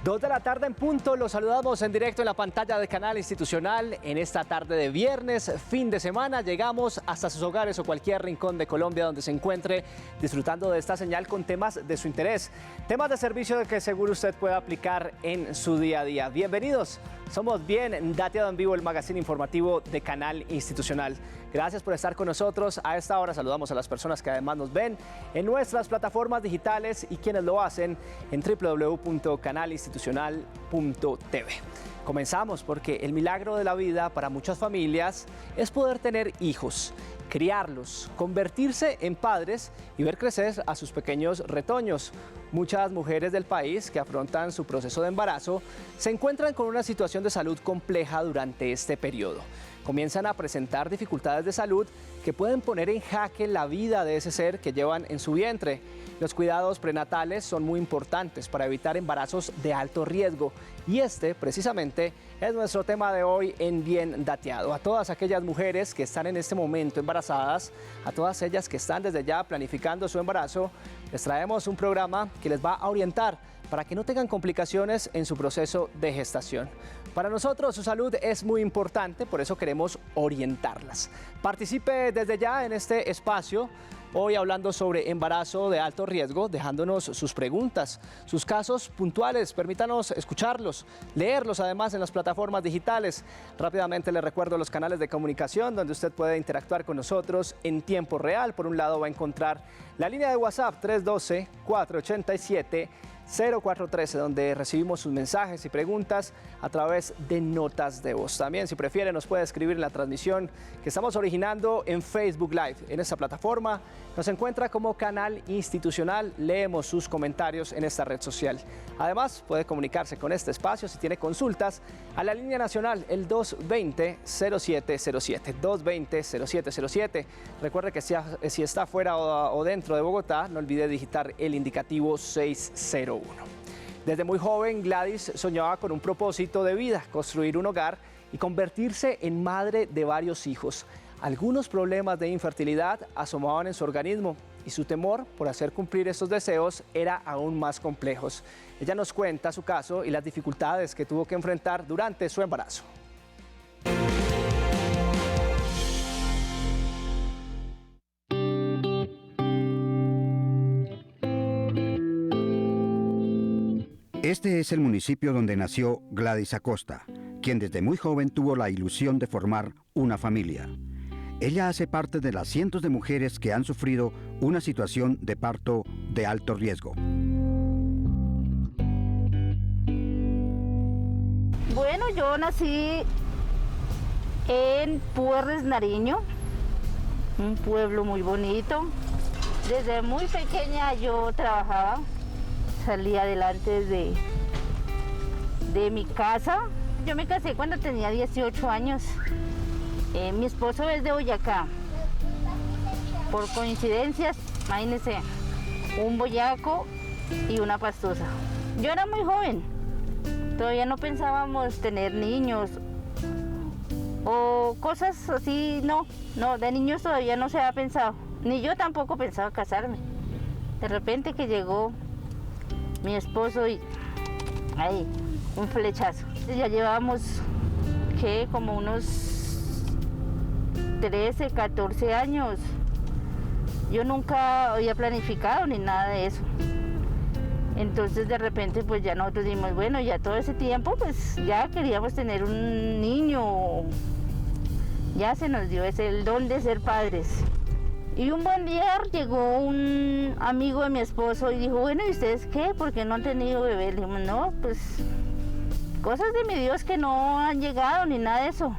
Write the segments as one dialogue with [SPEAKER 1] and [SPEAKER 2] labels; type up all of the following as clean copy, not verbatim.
[SPEAKER 1] 2 de la tarde en punto, los saludamos en directo en la pantalla de Canal Institucional. En esta tarde de viernes, fin de semana, llegamos hasta sus hogares o cualquier rincón de Colombia donde se encuentre disfrutando de esta señal con temas de su interés, temas de servicio que seguro usted puede aplicar en su día a día. Bienvenidos, somos Bien Dateado en Vivo, el magazine informativo de Canal Institucional. Gracias por estar con nosotros. A esta hora saludamos a las personas que además nos ven en nuestras plataformas digitales y quienes lo hacen en www.canalinstitucional.tv. Comenzamos porque el milagro de la vida para muchas familias es poder tener hijos, criarlos, convertirse en padres y ver crecer a sus pequeños retoños. Muchas mujeres del país que afrontan su proceso de embarazo se encuentran con una situación de salud compleja durante este periodo. Comienzan a presentar dificultades de salud que pueden poner en jaque la vida de ese ser que llevan en su vientre. Los cuidados prenatales son muy importantes para evitar embarazos de alto riesgo y este, precisamente, es nuestro tema de hoy en Bien Dateado. A todas aquellas mujeres que están en este momento embarazadas, a todas ellas que están desde ya planificando su embarazo, les traemos un programa que les va a orientar para que no tengan complicaciones en su proceso de gestación. Para nosotros su salud es muy importante, por eso queremos orientarlas. Participe desde ya en este espacio, hoy hablando sobre embarazo de alto riesgo, dejándonos sus preguntas, sus casos puntuales. Permítanos escucharlos, leerlos además en las plataformas digitales. Rápidamente les recuerdo los canales de comunicación donde usted puede interactuar con nosotros en tiempo real. Por un lado va a encontrar la línea de WhatsApp 312-487-0413, donde recibimos sus mensajes y preguntas a través de notas de voz. También, si prefiere, nos puede escribir en la transmisión que estamos originando en Facebook Live. En esta plataforma nos encuentra como Canal Institucional. Leemos sus comentarios en esta red social. Además, puede comunicarse con este espacio si tiene consultas a la línea nacional, el 220-0707. 220-0707. Recuerde que si está fuera o dentro de Bogotá, no olvide digitar el indicativo 601. Desde muy joven, Gladys soñaba con un propósito de vida: construir un hogar y convertirse en madre de varios hijos. Algunos problemas de infertilidad asomaban en su organismo y su temor por hacer cumplir estos deseos era aún más complejo. Ella nos cuenta su caso y las dificultades que tuvo que enfrentar durante su embarazo.
[SPEAKER 2] Este es el municipio donde nació Gladys Acosta, quien desde muy joven tuvo la ilusión de formar una familia. Ella hace parte de las cientos de mujeres que han sufrido una situación de parto de alto riesgo.
[SPEAKER 3] Bueno, yo nací en Puerres, Nariño, un pueblo muy bonito. Desde muy pequeña yo trabajaba, salí adelante de mi casa. Yo me casé cuando tenía 18 años. Mi esposo es de Boyacá. Por coincidencias, imagínense, un boyaco y una pastusa. Yo era muy joven, todavía no pensábamos tener niños o cosas así, no, de niños todavía no se había pensado, ni yo tampoco pensaba casarme. De repente que llegó mi esposo y ahí, un flechazo. Ya llevábamos, ¿qué? Como unos 13, 14 años. Yo nunca había planificado ni nada de eso. Entonces de repente pues ya nosotros dijimos, bueno, ya todo ese tiempo pues ya queríamos tener un niño. Ya se nos dio el don de ser padres. Y un buen día llegó un amigo de mi esposo y dijo, bueno, ¿y ustedes qué? ¿Por qué no han tenido bebé? Le dijimos, no, pues cosas de mi Dios que no han llegado ni nada de eso.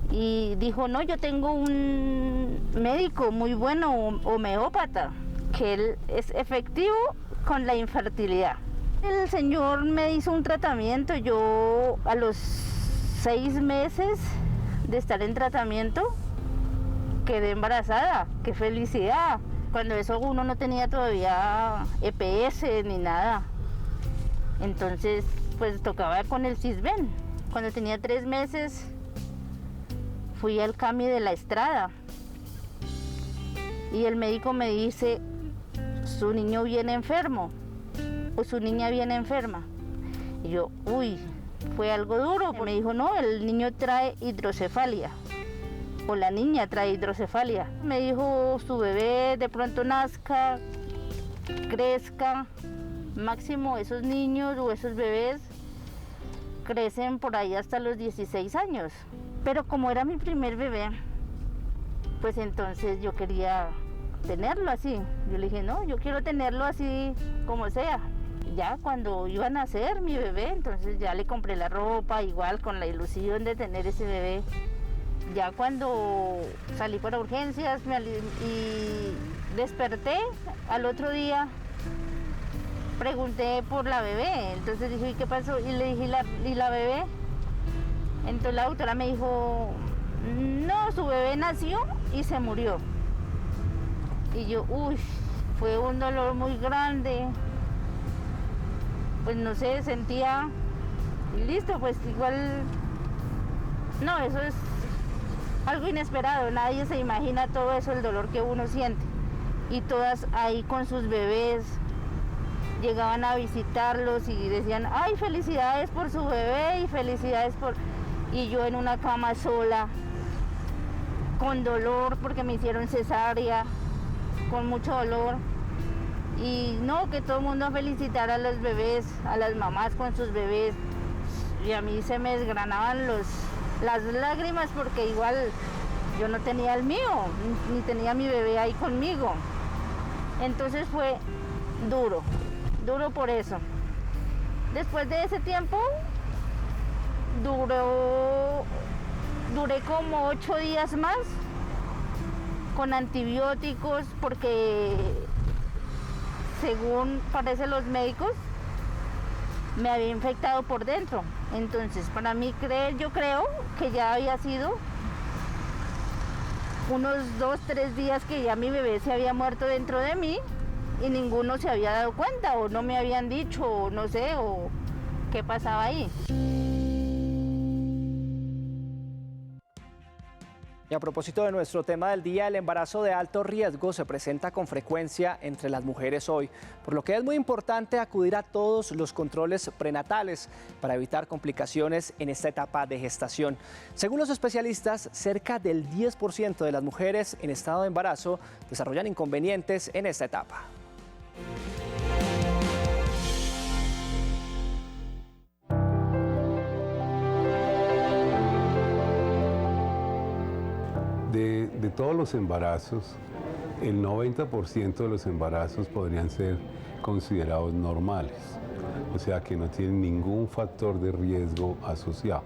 [SPEAKER 3] Y dijo, no, yo tengo un médico muy bueno, homeópata, que él es efectivo con la infertilidad. El señor me hizo un tratamiento. Yo a los 6 meses de estar en tratamiento quedé embarazada. ¡Qué felicidad! Cuando eso uno no tenía todavía EPS ni nada. Entonces pues tocaba con el Cisben. Cuando tenía 3 meses fui al CAMI de la Estrada y el médico me dice, su niño viene enfermo. o su niña viene enferma. Y yo, uy, fue algo duro. Me dijo, no, el niño trae hidrocefalia, o la niña trae hidrocefalia. Me dijo, su bebé de pronto nazca, crezca, máximo esos niños o esos bebés crecen por ahí hasta los 16 años. Pero como era mi primer bebé, pues entonces yo quería tenerlo así. Yo le dije, no, yo quiero tenerlo así como sea. Ya cuando iba a nacer mi bebé, entonces ya le compré la ropa, igual con la ilusión de tener ese bebé. Ya cuando salí para urgencias y desperté, al otro día pregunté por la bebé. Entonces dije, ¿y qué pasó? Y le dije, ¿y la bebé? Entonces la doctora me dijo, no, su bebé nació y se murió. Y yo, uy, fue un dolor muy grande. Pues no sé, sentía, listo, pues igual, no, eso es algo inesperado, nadie se imagina todo eso, el dolor que uno siente. Y todas ahí con sus bebés, llegaban a visitarlos y decían, ay, felicidades por su bebé y felicidades por... Y yo en una cama sola, con dolor porque me hicieron cesárea, con mucho dolor. Y no, que todo el mundo felicitara a los bebés, a las mamás con sus bebés. Y a mí se me desgranaban las lágrimas porque igual yo no tenía el mío, ni tenía mi bebé ahí conmigo. Entonces fue duro, duro por eso. Después de ese tiempo, duré como 8 días más con antibióticos porque según parecen los médicos, me había infectado por dentro. Entonces, para mí, yo creo que ya había sido unos 2-3 días que ya mi bebé se había muerto dentro de mí y ninguno se había dado cuenta, o no me habían dicho, o no sé, o qué pasaba ahí.
[SPEAKER 1] Y a propósito de nuestro tema del día, el embarazo de alto riesgo se presenta con frecuencia entre las mujeres hoy, por lo que es muy importante acudir a todos los controles prenatales para evitar complicaciones en esta etapa de gestación. Según los especialistas, cerca del 10% de las mujeres en estado de embarazo desarrollan inconvenientes en esta etapa.
[SPEAKER 4] De todos los embarazos, el 90% de los embarazos podrían ser considerados normales, o sea que no tienen ningún factor de riesgo asociado.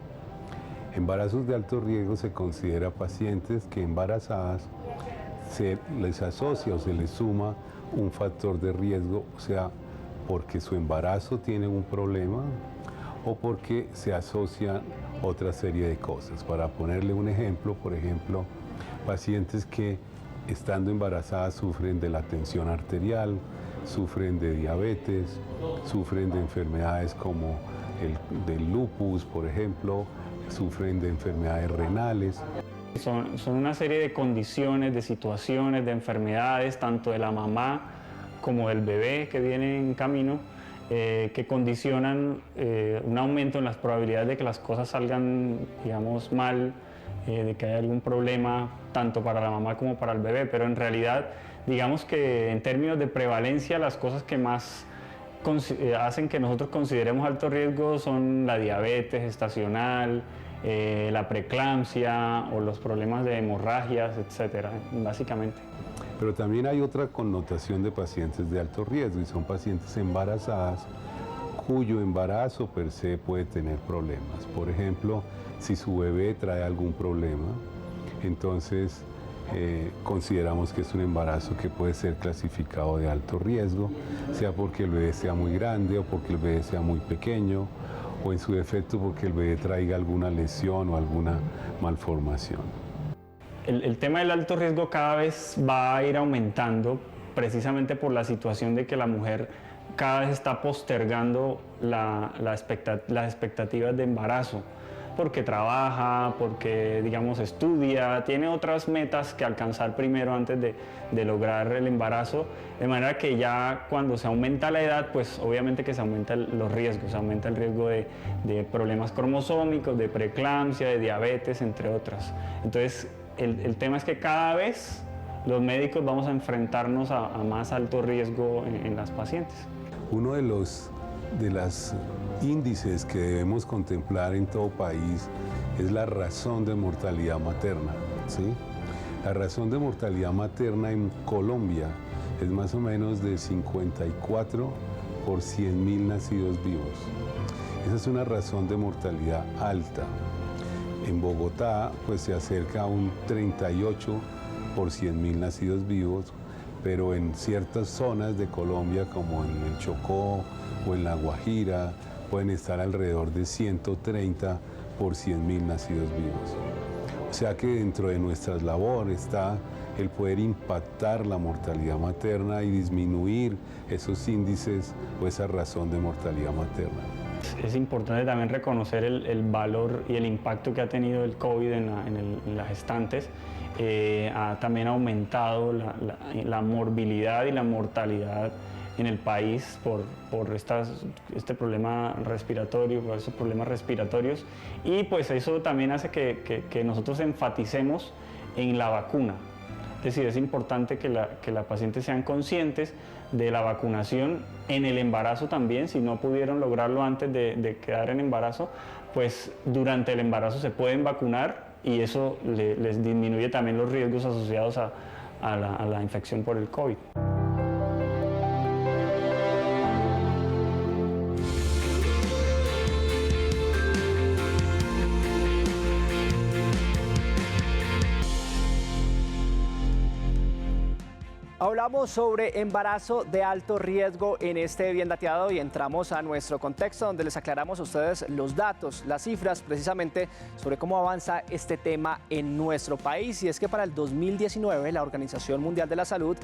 [SPEAKER 4] Embarazos de alto riesgo se considera pacientes que embarazadas se les asocia o se les suma un factor de riesgo, o sea, porque su embarazo tiene un problema o porque se asocian otra serie de cosas. Para ponerle un ejemplo, por ejemplo, pacientes que estando embarazadas sufren de la tensión arterial, sufren de diabetes, sufren de enfermedades como el del lupus, por ejemplo, sufren de enfermedades renales.
[SPEAKER 5] Son una serie de condiciones, de situaciones, de enfermedades, tanto de la mamá como del bebé que viene en camino, que condicionan un aumento en las probabilidades de que las cosas salgan, digamos, mal, de que haya algún problema tanto para la mamá como para el bebé, pero en realidad, digamos que en términos de prevalencia, las cosas que más hacen que nosotros consideremos alto riesgo son la diabetes gestacional, la preeclampsia o los problemas de hemorragias, etcétera, básicamente.
[SPEAKER 4] Pero también hay otra connotación de pacientes de alto riesgo y son pacientes embarazadas cuyo embarazo per se puede tener problemas. Por ejemplo, si su bebé trae algún problema, entonces consideramos que es un embarazo que puede ser clasificado de alto riesgo, sea porque el bebé sea muy grande o porque el bebé sea muy pequeño, o en su defecto porque el bebé traiga alguna lesión o alguna malformación.
[SPEAKER 5] El tema del alto riesgo cada vez va a ir aumentando precisamente por la situación de que la mujer cada vez está postergando las expectativas de embarazo. porque trabaja, porque digamos estudia, tiene otras metas que alcanzar primero antes de lograr el embarazo, de manera que ya cuando se aumenta la edad, pues obviamente que se aumentan los riesgos, se aumenta el riesgo de problemas cromosómicos, de preeclampsia, de diabetes, entre otras. Entonces el tema es que cada vez los médicos vamos a enfrentarnos a más alto riesgo en las pacientes.
[SPEAKER 4] Uno de los índices que debemos contemplar en todo país es la razón de mortalidad materna, ¿sí? La razón de mortalidad materna en Colombia es más o menos de 54 por 100.000 nacidos vivos. Esa es una razón de mortalidad alta. En Bogotá pues se acerca a un 38 por 100.000 nacidos vivos, pero en ciertas zonas de Colombia como en el Chocó o en La Guajira pueden estar alrededor de 130 por 100.000 nacidos vivos. O sea que dentro de nuestras labores está el poder impactar la mortalidad materna y disminuir esos índices o esa razón de mortalidad materna.
[SPEAKER 5] Es importante también reconocer el valor y el impacto que ha tenido el COVID en las gestantes. Ha también aumentado la morbilidad y la mortalidad en el país por este problema respiratorio, por esos problemas respiratorios, y pues eso también hace que nosotros enfaticemos en la vacuna. Es decir, es importante que la paciente sean conscientes de la vacunación en el embarazo también. Si no pudieron lograrlo antes de quedar en embarazo, pues durante el embarazo se pueden vacunar y eso les disminuye también los riesgos asociados a la infección por el COVID.
[SPEAKER 1] Hablamos sobre embarazo de alto riesgo en este Bien Dateado y entramos a nuestro contexto donde les aclaramos a ustedes los datos, las cifras precisamente sobre cómo avanza este tema en nuestro país. Y es que para el 2019 la Organización Mundial de la Salud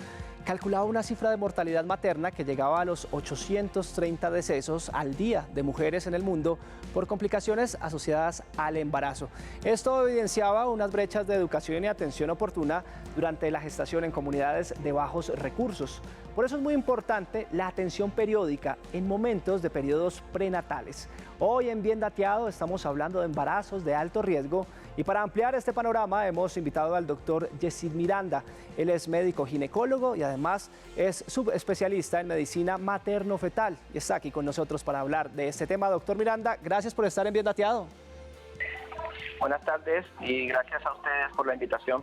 [SPEAKER 1] calculaba una cifra de mortalidad materna que llegaba a los 830 decesos al día de mujeres en el mundo por complicaciones asociadas al embarazo. Esto evidenciaba unas brechas de educación y atención oportuna durante la gestación en comunidades de bajos recursos. Por eso es muy importante la atención periódica en momentos de periodos prenatales. Hoy en Bien Dateado estamos hablando de embarazos de alto riesgo y para ampliar este panorama hemos invitado al doctor Yesid Miranda. Él es médico ginecólogo y además es subespecialista en medicina materno-fetal y está aquí con nosotros para hablar de este tema. Doctor Miranda, gracias por estar en Bien Dateado.
[SPEAKER 6] Buenas tardes y gracias a ustedes por la invitación.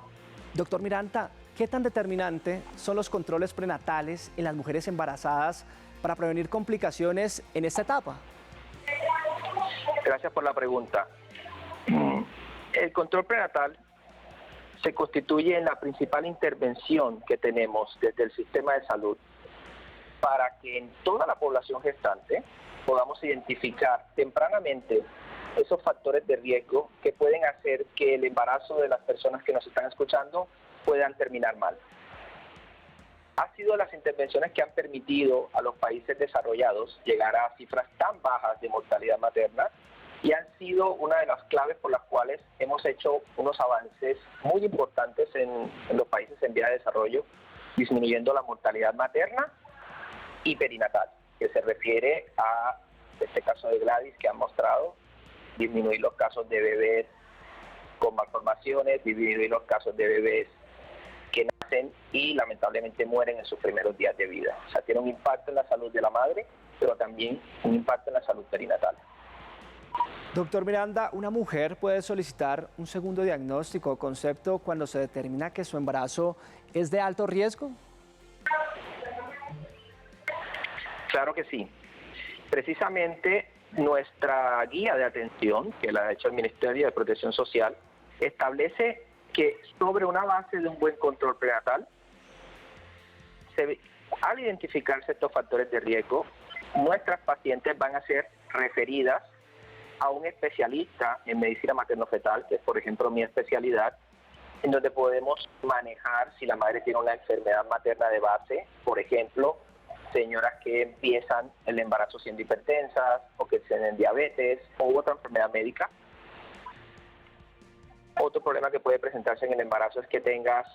[SPEAKER 1] Doctor Miranda, ¿qué tan determinante son los controles prenatales en las mujeres embarazadas para prevenir complicaciones en esta etapa?
[SPEAKER 6] Gracias por la pregunta. El control prenatal se constituye en la principal intervención que tenemos desde el sistema de salud para que en toda la población gestante podamos identificar tempranamente esos factores de riesgo que pueden hacer que el embarazo de las personas que nos están escuchando puedan terminar mal. Ha sido las intervenciones que han permitido a los países desarrollados llegar a cifras tan bajas de mortalidad materna y han sido una de las claves por las cuales hemos hecho unos avances muy importantes en los países en vía de desarrollo, disminuyendo la mortalidad materna y perinatal, que se refiere a este caso de Gladys que han mostrado, disminuir los casos de bebés con malformaciones, disminuir los casos de bebés que nacen y lamentablemente mueren en sus primeros días de vida. O sea, tiene un impacto en la salud de la madre, pero también un impacto en la salud perinatal.
[SPEAKER 1] Doctor Miranda, ¿una mujer puede solicitar un segundo diagnóstico o concepto cuando se determina que su embarazo es de alto riesgo?
[SPEAKER 6] Claro que sí. Precisamente nuestra guía de atención, que la ha hecho el Ministerio de Protección Social, establece que sobre una base de un buen control prenatal, al identificarse estos factores de riesgo, nuestras pacientes van a ser referidas a un especialista en medicina materno-fetal, que es por ejemplo mi especialidad, en donde podemos manejar si la madre tiene una enfermedad materna de base, por ejemplo, señoras que empiezan el embarazo siendo hipertensas o que tienen diabetes o otra enfermedad médica, Otro problema que puede presentarse en el embarazo es que tengas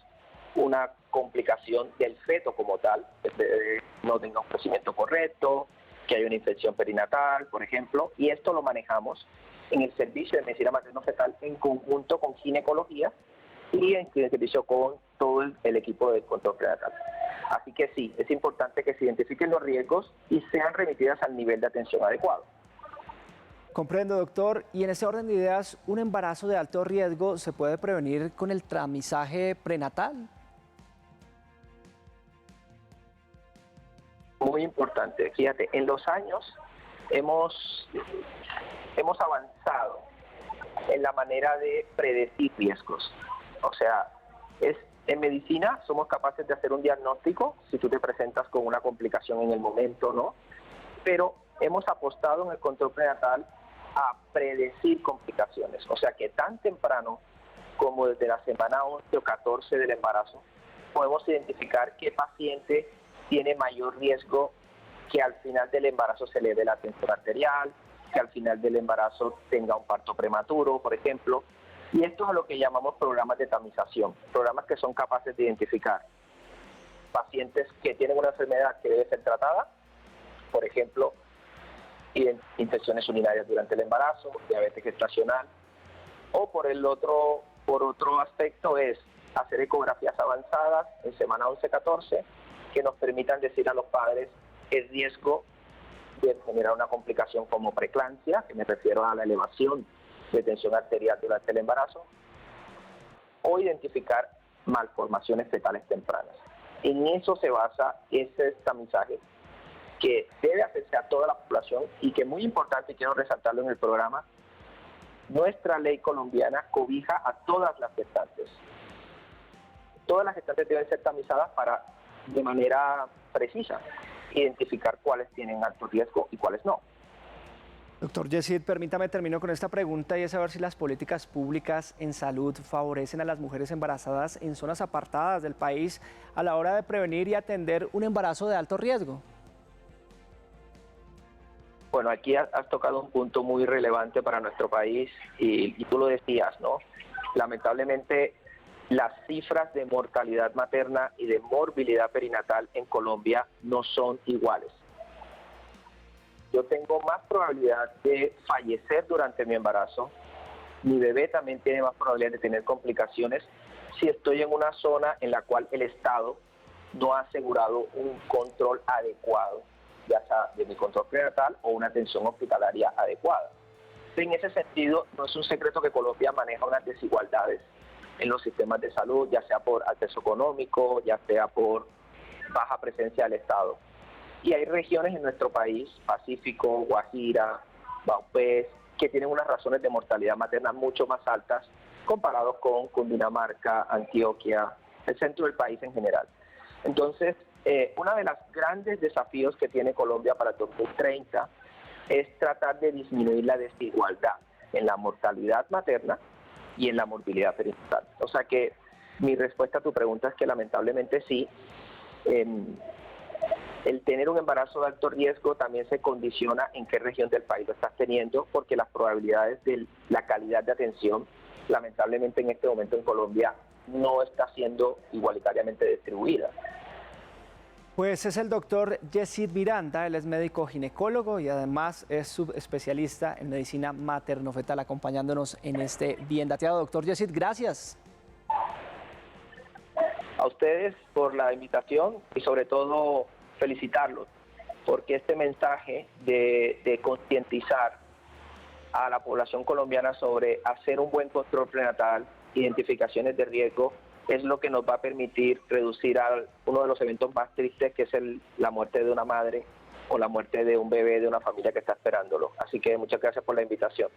[SPEAKER 6] una complicación del feto como tal, que no tenga un crecimiento correcto, que haya una infección perinatal, por ejemplo, y esto lo manejamos en el servicio de medicina materno-fetal en conjunto con ginecología y en el servicio con todo el equipo de control prenatal. Así que sí, es importante que se identifiquen los riesgos y sean remitidas al nivel de atención adecuado.
[SPEAKER 1] Comprendo, doctor. Y en ese orden de ideas, ¿un embarazo de alto riesgo se puede prevenir con el tamizaje prenatal?
[SPEAKER 6] Muy importante. Fíjate, en los años hemos avanzado en la manera de predecir riesgos. O sea, en medicina somos capaces de hacer un diagnóstico si tú te presentas con una complicación en el momento, ¿no? Pero hemos apostado en el control prenatal a predecir complicaciones. O sea, que tan temprano como desde la semana 11 o 14 del embarazo, podemos identificar qué paciente tiene mayor riesgo que al final del embarazo se eleve la tensión arterial, que al final del embarazo tenga un parto prematuro, por ejemplo. Y esto es a lo que llamamos programas de tamización, programas que son capaces de identificar pacientes que tienen una enfermedad que debe ser tratada, por ejemplo, infecciones urinarias durante el embarazo, diabetes gestacional, o por otro aspecto es hacer ecografías avanzadas en semana 11-14 que nos permitan decir a los padres el riesgo de generar una complicación como preeclampsia, que me refiero a la elevación de tensión arterial durante el embarazo, o identificar malformaciones fetales tempranas. En eso se basa ese tamizaje que debe hacerse a toda la población y que, muy importante, y quiero resaltarlo en el programa, nuestra ley colombiana cobija a todas las gestantes. Todas las gestantes deben ser tamizadas para, de manera precisa, identificar cuáles tienen alto riesgo y cuáles no.
[SPEAKER 1] Doctor Yesid, permítame termino con esta pregunta y es saber si las políticas públicas en salud favorecen a las mujeres embarazadas en zonas apartadas del país a la hora de prevenir y atender un embarazo de alto riesgo.
[SPEAKER 6] Bueno, aquí has tocado un punto muy relevante para nuestro país y tú lo decías, ¿no? Lamentablemente, las cifras de mortalidad materna y de morbilidad perinatal en Colombia no son iguales. Yo tengo más probabilidad de fallecer durante mi embarazo. Mi bebé también tiene más probabilidad de tener complicaciones si estoy en una zona en la cual el Estado no ha asegurado un control adecuado, ya sea de mi control prenatal o una atención hospitalaria adecuada. En ese sentido, no es un secreto que Colombia maneja unas desigualdades en los sistemas de salud, ya sea por acceso económico, ya sea por baja presencia del Estado. Y hay regiones en nuestro país, Pacífico, Guajira, Vaupés, que tienen unas razones de mortalidad materna mucho más altas comparados con Cundinamarca, Antioquia, el centro del país en general. Entonces, uno de los grandes desafíos que tiene Colombia para el 2030 es tratar de disminuir la desigualdad en la mortalidad materna y en la morbilidad perinatal. O sea que mi respuesta a tu pregunta es que lamentablemente sí, el tener un embarazo de alto riesgo también se condiciona en qué región del país lo estás teniendo, porque las probabilidades de la calidad de atención, lamentablemente en este momento en Colombia, no está siendo igualitariamente distribuida.
[SPEAKER 1] Pues es el doctor Yesid Miranda, él es médico ginecólogo y además es subespecialista en medicina materno-fetal, acompañándonos en este bien dateado. Doctor Yesid, gracias.
[SPEAKER 6] A ustedes por la invitación y sobre todo felicitarlos, porque este mensaje de concientizar a la población colombiana sobre hacer un buen control prenatal, identificaciones de riesgo, es lo que nos va a permitir reducir a uno de los eventos más tristes, que es la muerte de una madre o la muerte de un bebé de una familia que está esperándolo. Así que muchas gracias por la invitación.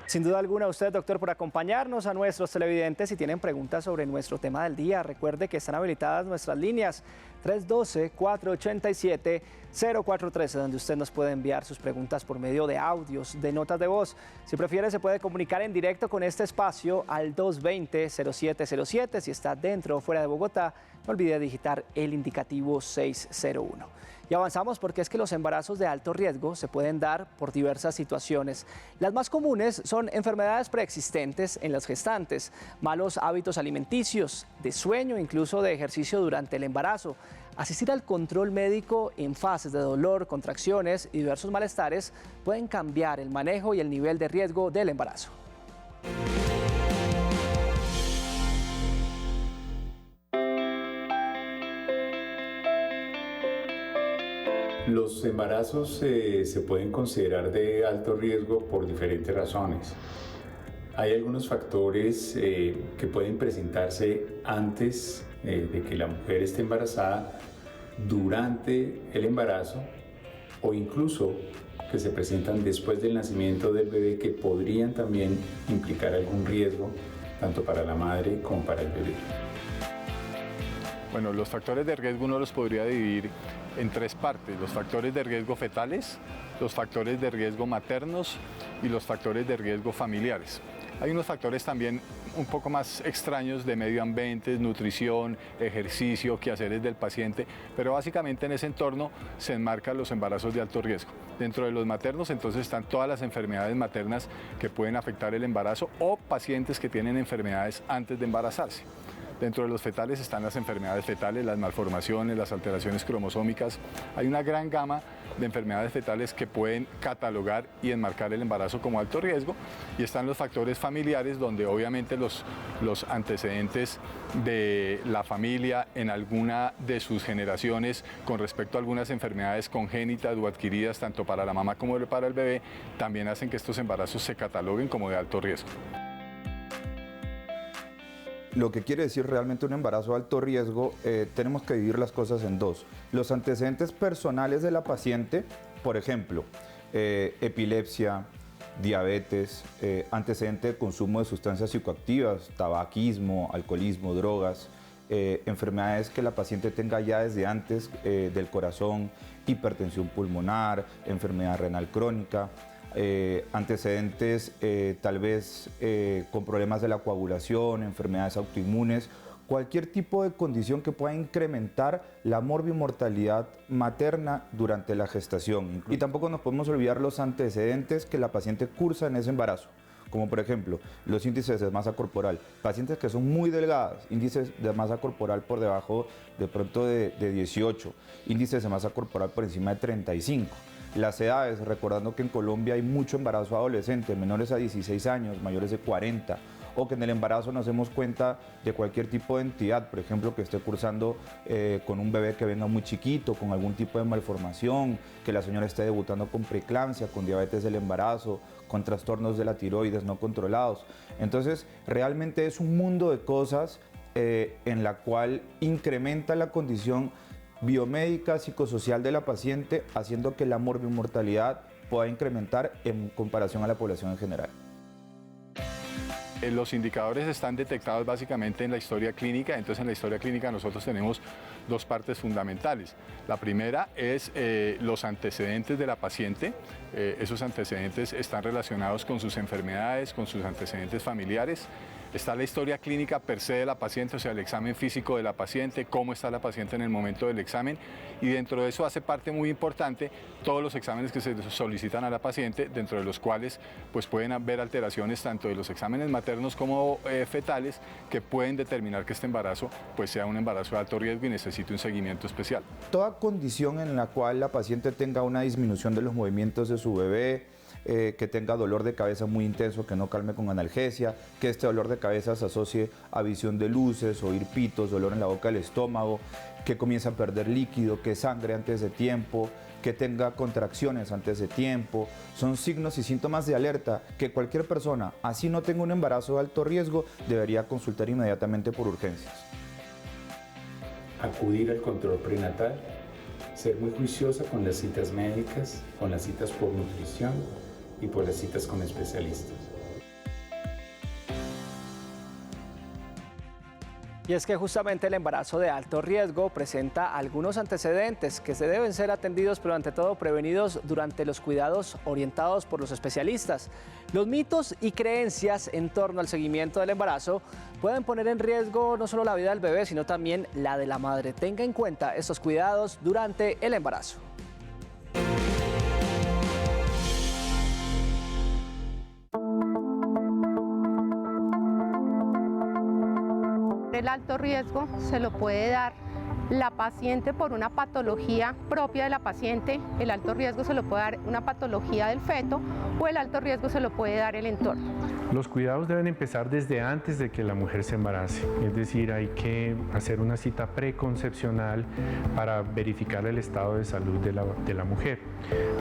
[SPEAKER 1] Sin duda alguna, a usted, doctor, por acompañarnos, a nuestros televidentes. Si tienen preguntas sobre nuestro tema del día, recuerde que están habilitadas nuestras líneas 312-487-0413, donde usted nos puede enviar sus preguntas por medio de audios, de notas de voz. Si prefiere, se puede comunicar en directo con este espacio al 220-0707. Si está dentro o fuera de Bogotá, No olvide digitar el indicativo 601. Y avanzamos porque es que los embarazos de alto riesgo se pueden dar por diversas situaciones. Las más comunes son enfermedades preexistentes en las gestantes, malos hábitos alimenticios, de sueño, incluso de ejercicio durante el embarazo. Asistir al control médico en fases de dolor, contracciones y diversos malestares pueden cambiar el manejo y el nivel de riesgo del embarazo.
[SPEAKER 7] Los embarazos se pueden considerar de alto riesgo por diferentes razones. Hay algunos factores que pueden presentarse antes de que la mujer esté embarazada, durante el embarazo o incluso que se presentan después del nacimiento del bebé, que podrían también implicar algún riesgo tanto para la madre como para el bebé.
[SPEAKER 8] Bueno, los factores de riesgo uno los podría dividir en tres partes: los factores de riesgo fetales, los factores de riesgo maternos y los factores de riesgo familiares. Hay unos factores también un poco más extraños de medio ambiente, nutrición, ejercicio, quehaceres del paciente, pero básicamente en ese entorno se enmarcan los embarazos de alto riesgo. Dentro de los maternos entonces están todas las enfermedades maternas que pueden afectar el embarazo o pacientes que tienen enfermedades antes de embarazarse. Dentro de los fetales están las enfermedades fetales, las malformaciones, las alteraciones cromosómicas. Hay una gran gama de enfermedades fetales que pueden catalogar y enmarcar el embarazo como alto riesgo. Y están los factores familiares, donde obviamente los antecedentes de la familia en alguna de sus generaciones con respecto a algunas enfermedades congénitas o adquiridas tanto para la mamá como para el bebé, también hacen que estos embarazos se cataloguen como de alto riesgo.
[SPEAKER 9] Lo que quiere decir realmente un embarazo de alto riesgo, tenemos que dividir las cosas en dos. Los antecedentes personales de la paciente, por ejemplo, epilepsia, diabetes, antecedente de consumo de sustancias psicoactivas, tabaquismo, alcoholismo, drogas, enfermedades que la paciente tenga ya desde antes del corazón, hipertensión pulmonar, enfermedad renal crónica, antecedentes tal vez con problemas de la coagulación, enfermedades autoinmunes, cualquier tipo de condición que pueda incrementar la morbimortalidad materna durante la gestación. Y tampoco nos podemos olvidar los antecedentes que la paciente cursa en ese embarazo, como por ejemplo los índices de masa corporal. Pacientes que son muy delgadas, índices de masa corporal por debajo de pronto de 18, índices de masa corporal por encima de 35. Las edades, recordando que en Colombia hay mucho embarazo adolescente, menores a 16 años, mayores de 40, o que en el embarazo nos demos cuenta de cualquier tipo de entidad, por ejemplo, que esté cursando con un bebé que venga muy chiquito, con algún tipo de malformación, que la señora esté debutando con preeclampsia, con diabetes del embarazo, con trastornos de la tiroides no controlados. Entonces, realmente es un mundo de cosas en la cual incrementa la condición biomédica, psicosocial de la paciente, haciendo que la morbimortalidad pueda incrementar en comparación a la población en general.
[SPEAKER 8] Los indicadores están detectados básicamente en la historia clínica. Entonces, en la historia clínica nosotros tenemos dos partes fundamentales. La primera es los antecedentes de la paciente. Esos antecedentes están relacionados con sus enfermedades, con sus antecedentes familiares. Está la historia clínica per se de la paciente, o sea, el examen físico de la paciente, cómo está la paciente en el momento del examen, y dentro de eso hace parte muy importante todos los exámenes que se solicitan a la paciente, dentro de los cuales pues pueden haber alteraciones tanto de los exámenes maternos como fetales, que pueden determinar que este embarazo pues sea un embarazo de alto riesgo y necesite un seguimiento especial.
[SPEAKER 9] Toda condición en la cual la paciente tenga una disminución de los movimientos de su bebé, que tenga dolor de cabeza muy intenso, que no calme con analgesia, que este dolor de cabeza se asocie a visión de luces, oír pitos, dolor en la boca del estómago, que comience a perder líquido, que sangre antes de tiempo, que tenga contracciones antes de tiempo, son signos y síntomas de alerta que cualquier persona, así no tenga un embarazo de alto riesgo, debería consultar inmediatamente por urgencias.
[SPEAKER 7] Acudir al control prenatal, ser muy juiciosa con las citas médicas, con las citas por nutrición y por las citas con especialistas.
[SPEAKER 1] Y es que justamente el embarazo de alto riesgo presenta algunos antecedentes que se deben ser atendidos, pero ante todo prevenidos durante los cuidados orientados por los especialistas. Los mitos y creencias en torno al seguimiento del embarazo pueden poner en riesgo no solo la vida del bebé, sino también la de la madre. Tenga en cuenta estos cuidados durante el embarazo.
[SPEAKER 10] El alto riesgo se lo puede dar la paciente por una patología propia de la paciente, el alto riesgo se lo puede dar una patología del feto o el alto riesgo se lo puede dar el entorno.
[SPEAKER 11] Los cuidados deben empezar desde antes de que la mujer se embarace, es decir, hay que hacer una cita preconcepcional para verificar el estado de salud de la mujer.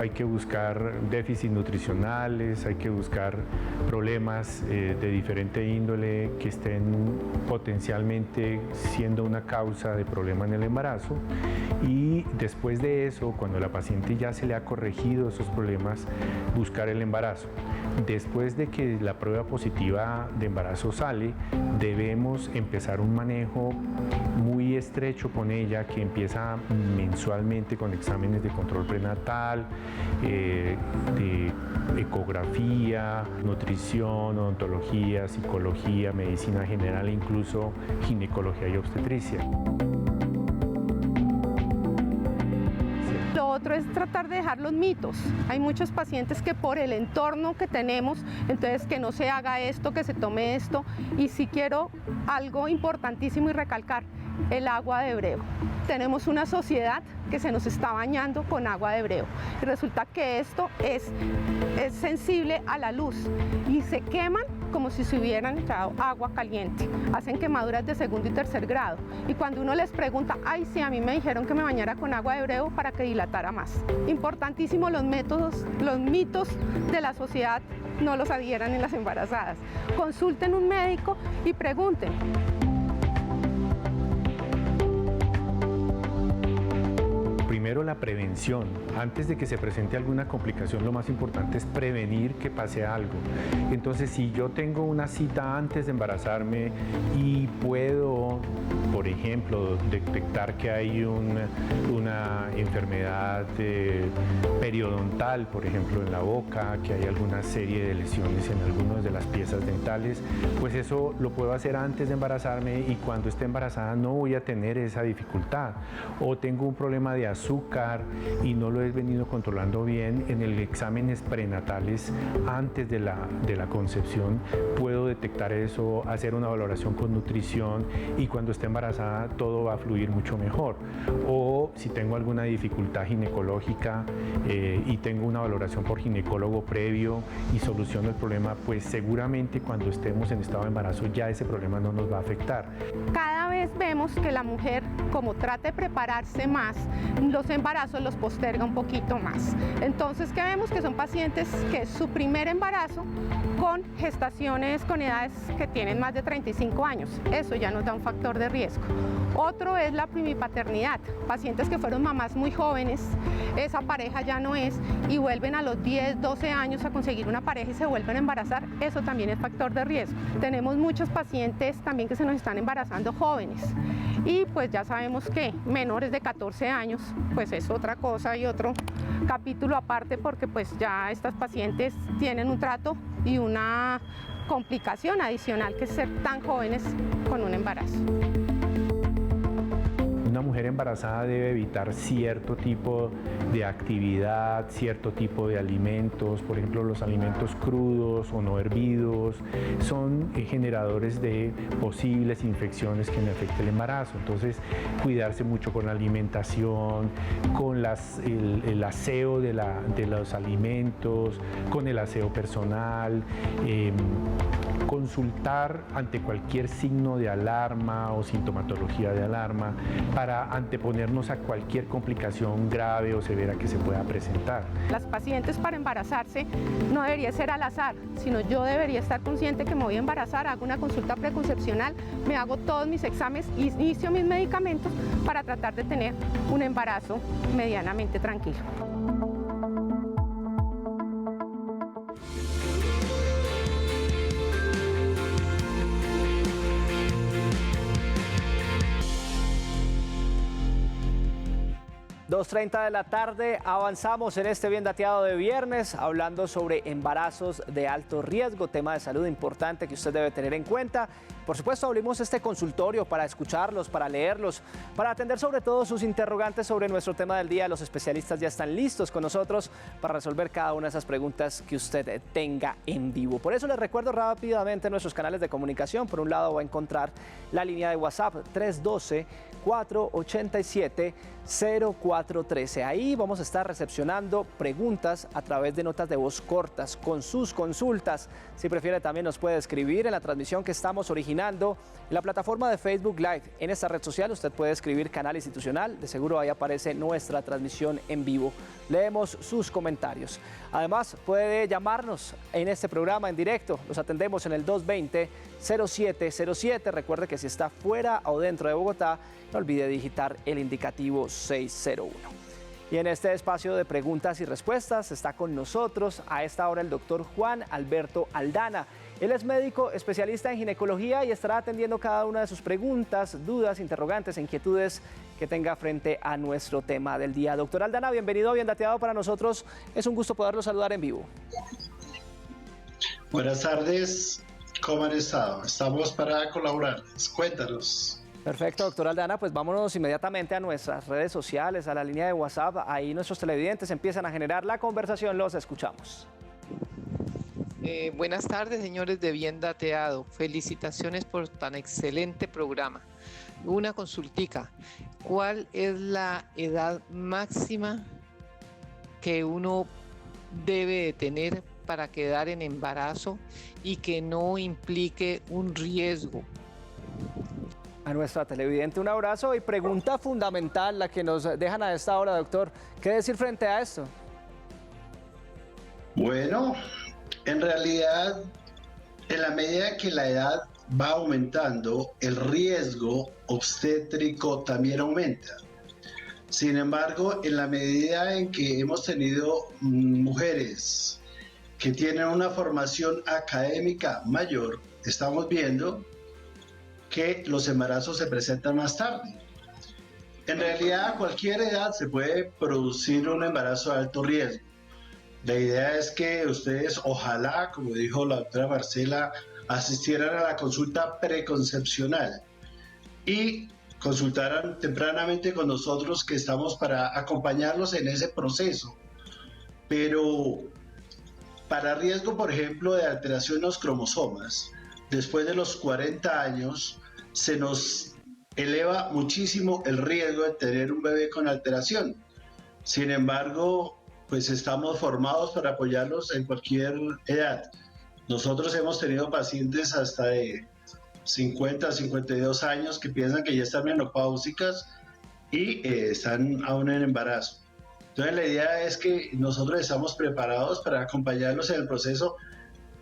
[SPEAKER 11] Hay que buscar déficits nutricionales, hay que buscar problemas de diferente índole que estén potencialmente siendo una causa de problema en el embarazo, y después de eso, cuando la paciente ya se le ha corregido esos problemas, buscar el embarazo. Después de que la prueba positiva de embarazo sale, debemos empezar un manejo muy estrecho con ella, que empieza mensualmente con exámenes de control prenatal, de ecografía, nutrición, odontología, psicología, medicina general e incluso ginecología y obstetricia.
[SPEAKER 10] Lo otro es tratar de dejar los mitos. Hay muchos pacientes que por el entorno que tenemos, entonces que no se haga esto, que se tome esto. Y sí quiero algo importantísimo y recalcar, el agua de Breo. Tenemos una sociedad que se nos está bañando con agua de Breo. Y resulta que esto es sensible a la luz y se queman como si se hubieran echado agua caliente. Hacen quemaduras de segundo y tercer grado. Y cuando uno les pregunta, ay, sí, a mí me dijeron que me bañara con agua de Breo para que dilatara más. Importantísimo, los mitos de la sociedad no los adhieran en las embarazadas. Consulten un médico y pregunten.
[SPEAKER 11] Primero, la prevención. Antes de que se presente alguna complicación, lo más importante es prevenir que pase algo. Entonces, si yo tengo una cita antes de embarazarme y puedo, por ejemplo, detectar que hay una enfermedad periodontal, por ejemplo, en la boca, que hay alguna serie de lesiones en algunas de las piezas dentales, pues eso lo puedo hacer antes de embarazarme, y cuando esté embarazada no voy a tener esa dificultad. O tengo un problema de azúcar y no lo he venido controlando bien, en el exámenes prenatales antes de la concepción puedo detectar eso, hacer una valoración con nutrición, y cuando esté embarazada todo va a fluir mucho mejor. O si tengo alguna dificultad ginecológica y tengo una valoración por ginecólogo previo y soluciono el problema, pues seguramente cuando estemos en estado de embarazo ya ese problema no nos va a afectar.
[SPEAKER 10] Cada vez vemos que la mujer, como trata de prepararse más, los embarazos los posterga un poquito más. Entonces, ¿qué vemos? Que son pacientes que es su primer embarazo con gestaciones con edades que tienen más de 35 años. Eso ya nos da un factor de riesgo. Otro es la primipaternidad. Pacientes que fueron mamás muy jóvenes, esa pareja ya no es, y vuelven a los 10, 12 años a conseguir una pareja y se vuelven a embarazar. Eso también es factor de riesgo. Tenemos muchos pacientes también que se nos están embarazando jóvenes. Y pues ya sabemos que menores de 14 años, pues es otra cosa y otro capítulo aparte, porque pues ya estas pacientes tienen un trato y una complicación adicional, que es ser tan jóvenes con un embarazo.
[SPEAKER 11] Una mujer embarazada debe evitar cierto tipo de actividad, cierto tipo de alimentos, por ejemplo los alimentos crudos o no hervidos, son generadores de posibles infecciones que le afecten el embarazo. Entonces, cuidarse mucho con la alimentación, con el aseo de los alimentos, con el aseo personal, consultar ante cualquier signo de alarma o sintomatología de alarma para anteponernos a cualquier complicación grave o severa que se pueda presentar.
[SPEAKER 10] Las pacientes, para embarazarse no debería ser al azar, sino yo debería estar consciente que me voy a embarazar, hago una consulta preconcepcional, me hago todos mis exámenes, inicio mis medicamentos para tratar de tener un embarazo medianamente tranquilo.
[SPEAKER 1] 2:30 de la tarde, avanzamos en este bien dateado de viernes, hablando sobre embarazos de alto riesgo, tema de salud importante que usted debe tener en cuenta. Por supuesto, abrimos este consultorio para escucharlos, para leerlos, para atender sobre todo sus interrogantes sobre nuestro tema del día. Los especialistas ya están listos con nosotros para resolver cada una de esas preguntas que usted tenga en vivo. Por eso les recuerdo rápidamente nuestros canales de comunicación. Por un lado va a encontrar la línea de WhatsApp 312-487-0413. Ahí vamos a estar recepcionando preguntas a través de notas de voz cortas con sus consultas. Si prefiere, también nos puede escribir en la transmisión que estamos originando en la plataforma de Facebook Live. En esta red social usted puede escribir Canal Institucional. De seguro ahí aparece nuestra transmisión en vivo. Leemos sus comentarios. Además, puede llamarnos en este programa en directo. Los atendemos en el 220-0707. Recuerde que si está fuera o dentro de Bogotá, no olvide digitar el indicativo 601. Y en este espacio de preguntas y respuestas está con nosotros a esta hora el doctor Juan Alberto Aldana. Él es médico especialista en ginecología y estará atendiendo cada una de sus preguntas, dudas, interrogantes, inquietudes que tenga frente a nuestro tema del día. Doctor Aldana, bienvenido a Bien Dateado. Para nosotros es un gusto poderlo saludar en vivo.
[SPEAKER 12] Buenas tardes, ¿cómo han estado? Estamos para colaborarles. Cuéntanos.
[SPEAKER 1] Perfecto, doctor Aldana, pues vámonos inmediatamente a nuestras redes sociales, a la línea de WhatsApp. Ahí nuestros televidentes empiezan a generar la conversación, los escuchamos.
[SPEAKER 13] Buenas tardes, señores de Bien Dateado. Felicitaciones por tan excelente programa. Una consultica. ¿Cuál es la edad máxima que uno debe de tener para quedar en embarazo y que no implique un riesgo?
[SPEAKER 1] A nuestra televidente un abrazo y pregunta fundamental la que nos dejan a esta hora, doctor. ¿Qué decir frente a esto?
[SPEAKER 12] Bueno, en realidad, en la medida que la edad va aumentando, el riesgo obstétrico también aumenta. Sin embargo, en la medida en que hemos tenido mujeres que tienen una formación académica mayor, estamos viendo que los embarazos se presentan más tarde. En realidad, a cualquier edad se puede producir un embarazo de alto riesgo. La idea es que ustedes, ojalá, como dijo la doctora Marcela, asistieran a la consulta preconcepcional y consultaran tempranamente con nosotros, que estamos para acompañarlos en ese proceso. Pero para riesgo, por ejemplo, de alteración en los cromosomas, después de los 40 años, se nos eleva muchísimo el riesgo de tener un bebé con alteración. Sin embargo, pues estamos formados para apoyarlos en cualquier edad. Nosotros hemos tenido pacientes hasta de 50, 52 años que piensan que ya están menopáusicas y están aún en embarazo. Entonces la idea es que nosotros estamos preparados para acompañarlos en el proceso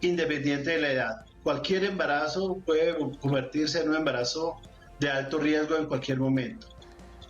[SPEAKER 12] independiente de la edad. Cualquier embarazo puede convertirse en un embarazo de alto riesgo en cualquier momento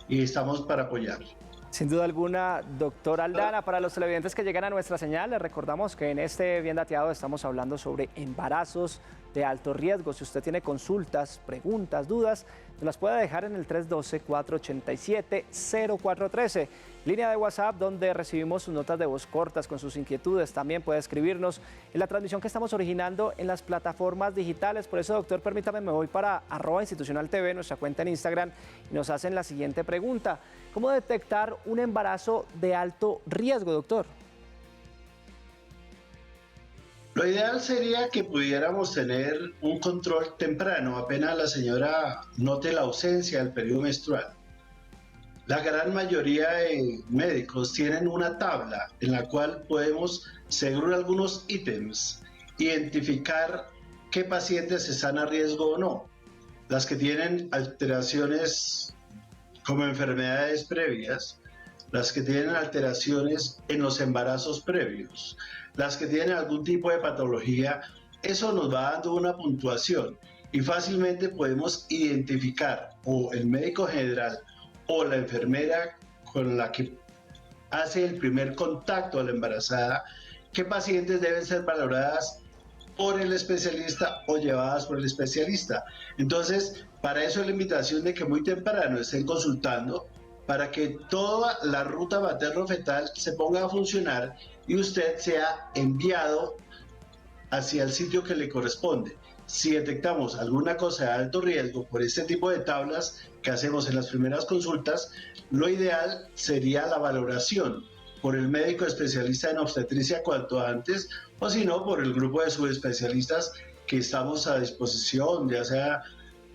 [SPEAKER 12] y estamos para apoyarlo.
[SPEAKER 1] Sin duda alguna, doctor Aldana, para los televidentes que llegan a nuestra señal, les recordamos que en este Bien Dateado estamos hablando sobre embarazos de alto riesgo. Si usted tiene consultas, preguntas, dudas, nos las puede dejar en el 312-487-0413, línea de WhatsApp donde recibimos sus notas de voz cortas con sus inquietudes. También puede escribirnos en la transmisión que estamos originando en las plataformas digitales. Por eso, doctor, permítame, me voy para @institucionaltv, nuestra cuenta en Instagram, y nos hacen la siguiente pregunta. ¿Cómo detectar un embarazo de alto riesgo, doctor?
[SPEAKER 12] Lo ideal sería que pudiéramos tener un control temprano, apenas la señora note la ausencia del periodo menstrual. La gran mayoría de médicos tienen una tabla en la cual podemos, según algunos ítems, identificar qué pacientes están a riesgo o no. Las que tienen alteraciones como enfermedades previas, las que tienen alteraciones en los embarazos previos, las que tienen algún tipo de patología, eso nos va dando una puntuación y fácilmente podemos identificar, o el médico general o la enfermera con la que hace el primer contacto a la embarazada, qué pacientes deben ser valoradas por el especialista o llevadas por el especialista. Entonces, para eso es la invitación de que muy temprano estén consultando para que toda la ruta materno-fetal se ponga a funcionar y usted sea enviado hacia el sitio que le corresponde. Si detectamos alguna cosa de alto riesgo por este tipo de tablas que hacemos en las primeras consultas, lo ideal sería la valoración por el médico especialista en obstetricia cuanto antes, o si no, por el grupo de subespecialistas que estamos a disposición, ya sea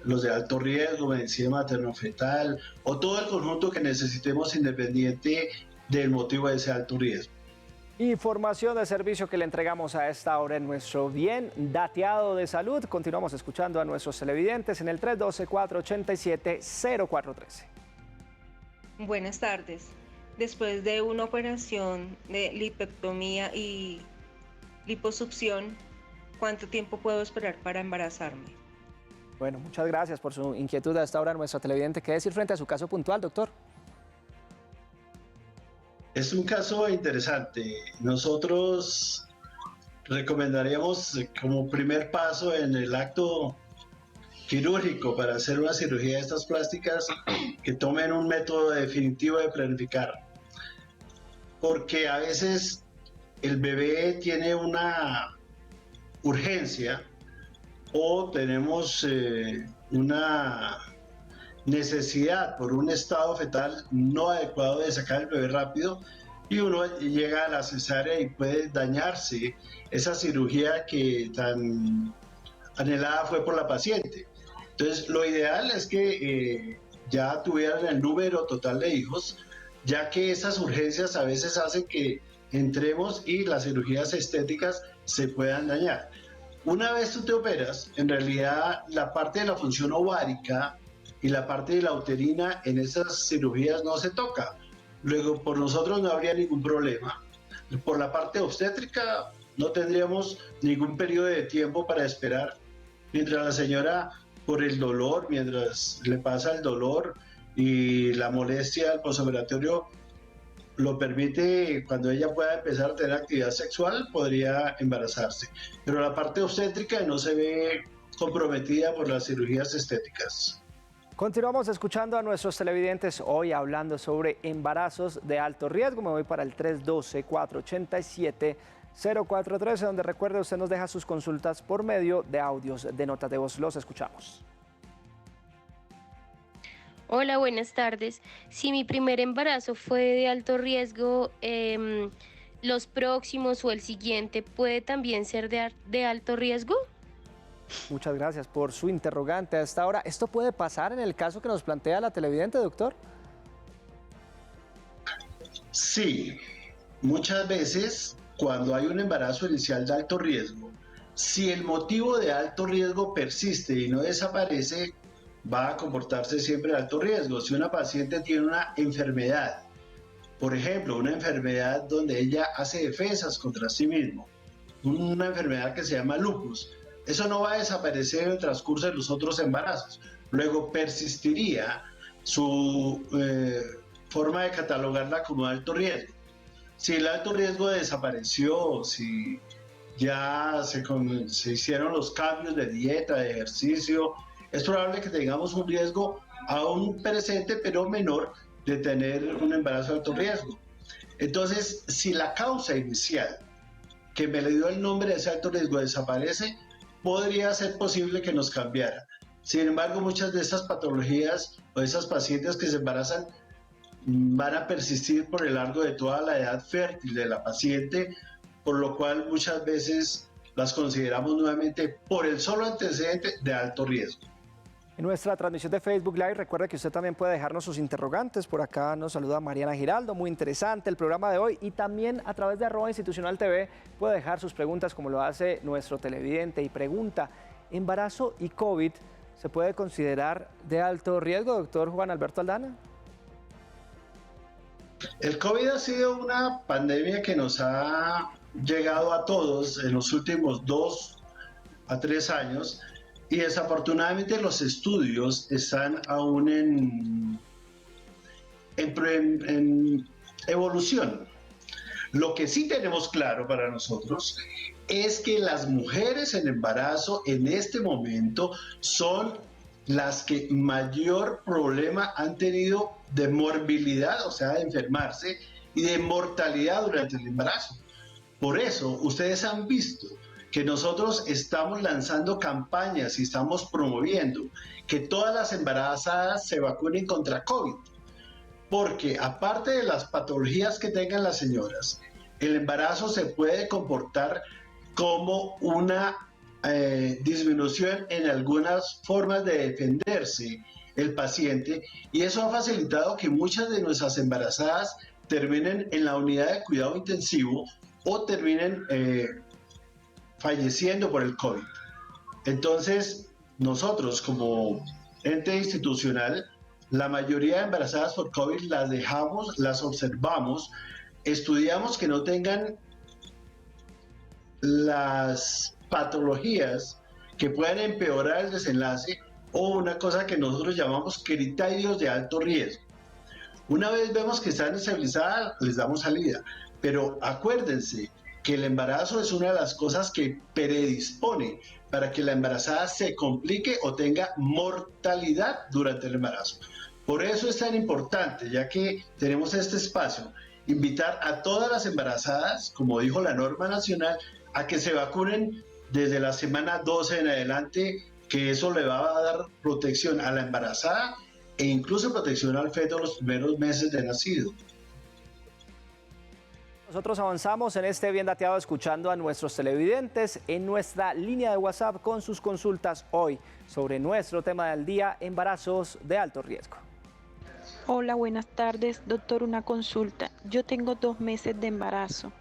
[SPEAKER 12] los de alto riesgo, medicina materno-fetal o todo el conjunto que necesitemos independiente del motivo de ese alto riesgo.
[SPEAKER 1] Información de servicio que le entregamos a esta hora en nuestro bien dateado de salud. Continuamos escuchando a nuestros televidentes en el 312-487-0413.
[SPEAKER 14] Buenas tardes. Después de una operación de lipectomía y liposucción, ¿cuánto tiempo puedo esperar para embarazarme?
[SPEAKER 1] Bueno, muchas gracias por su inquietud a esta hora, nuestra televidente. ¿Qué decir frente a su caso puntual, doctor?
[SPEAKER 12] Es un caso interesante. Nosotros recomendaríamos como primer paso en el acto quirúrgico para hacer una cirugía de estas plásticas que tomen un método definitivo de planificar. Porque a veces el bebé tiene una urgencia o tenemos una necesidad por un estado fetal no adecuado de sacar el bebé rápido y uno llega a la cesárea y puede dañarse esa cirugía que tan anhelada fue por la paciente. Entonces, lo ideal es que ya tuvieran el número total de hijos, ya que esas urgencias a veces hacen que entremos y las cirugías estéticas se puedan dañar. Una vez tú te operas, en realidad la parte de la función ovárica y la parte de la uterina en esas cirugías no se toca. Luego, por nosotros no habría ningún problema. Por la parte obstétrica no tendríamos ningún periodo de tiempo para esperar. Mientras la señora, por el dolor, mientras le pasa el dolor y la molestia al posoperatorio lo permite, cuando ella pueda empezar a tener actividad sexual, podría embarazarse. Pero la parte obstétrica no se ve comprometida por las cirugías estéticas.
[SPEAKER 1] Continuamos escuchando a nuestros televidentes hoy hablando sobre embarazos de alto riesgo. Me voy para el 312-487-0413, donde recuerde usted nos deja sus consultas por medio de audios de notas de voz. Los escuchamos.
[SPEAKER 15] Hola, buenas tardes. Si mi primer embarazo fue de alto riesgo, ¿los próximos o el siguiente puede también ser de alto riesgo?
[SPEAKER 1] Muchas gracias por su interrogante a esta hora. ¿Esto puede pasar en el caso que nos plantea la televidente, doctor?
[SPEAKER 12] Sí, muchas veces cuando hay un embarazo inicial de alto riesgo, si el motivo de alto riesgo persiste y no desaparece, va a comportarse siempre de alto riesgo. Si una paciente tiene una enfermedad, por ejemplo, una enfermedad donde ella hace defensas contra sí misma, una enfermedad que se llama lupus, eso no va a desaparecer en el transcurso de los otros embarazos. Luego persistiría su forma de catalogarla como alto riesgo. Si el alto riesgo desapareció, si ya se hicieron los cambios de dieta, de ejercicio, es probable que tengamos un riesgo aún presente, pero menor, de tener un embarazo de alto riesgo. Entonces, si la causa inicial que me le dio el nombre de ese alto riesgo desaparece, podría ser posible que nos cambiara. Sin embargo, muchas de estas patologías o esas pacientes que se embarazan van a persistir por el largo de toda la edad fértil de la paciente, por lo cual muchas veces las consideramos nuevamente por el solo antecedente de alto riesgo.
[SPEAKER 1] En nuestra transmisión de Facebook Live, recuerde que usted también puede dejarnos sus interrogantes. Por acá nos saluda Mariana Giraldo, muy interesante el programa de hoy. Y también a través de @institucionaltv puede dejar sus preguntas como lo hace nuestro televidente y pregunta: ¿embarazo y COVID se puede considerar de alto riesgo, doctor Juan Alberto Aldana?
[SPEAKER 12] El COVID ha sido una pandemia que nos ha llegado a todos en los últimos 2 a 3 años. Y desafortunadamente los estudios están aún en evolución. Lo que sí tenemos claro para nosotros es que las mujeres en embarazo en este momento son las que mayor problema han tenido de morbilidad, o sea, de enfermarse, y de mortalidad durante el embarazo. Por eso, ustedes han visto que nosotros estamos lanzando campañas y estamos promoviendo que todas las embarazadas se vacunen contra COVID. Porque aparte de las patologías que tengan las señoras, el embarazo se puede comportar como una disminución en algunas formas de defenderse el paciente, y eso ha facilitado que muchas de nuestras embarazadas terminen en la unidad de cuidado intensivo o terminen falleciendo por el COVID. Entonces, nosotros como ente institucional, la mayoría de embarazadas por COVID las dejamos, las observamos, estudiamos que no tengan las patologías que puedan empeorar el desenlace o una cosa que nosotros llamamos criterios de alto riesgo. Una vez vemos que están estabilizadas, les damos salida, pero acuérdense que el embarazo es una de las cosas que predispone para que la embarazada se complique o tenga mortalidad durante el embarazo. Por eso es tan importante, ya que tenemos este espacio, invitar a todas las embarazadas, como dijo la norma nacional, a que se vacunen desde la semana 12 en adelante, que eso le va a dar protección a la embarazada e incluso protección al feto los primeros meses de nacido.
[SPEAKER 1] Nosotros avanzamos en este Bien Dateado escuchando a nuestros televidentes en nuestra línea de WhatsApp con sus consultas hoy sobre nuestro tema del día, embarazos de alto riesgo.
[SPEAKER 16] Hola, buenas tardes, doctor, una consulta. Yo tengo 2 meses de embarazo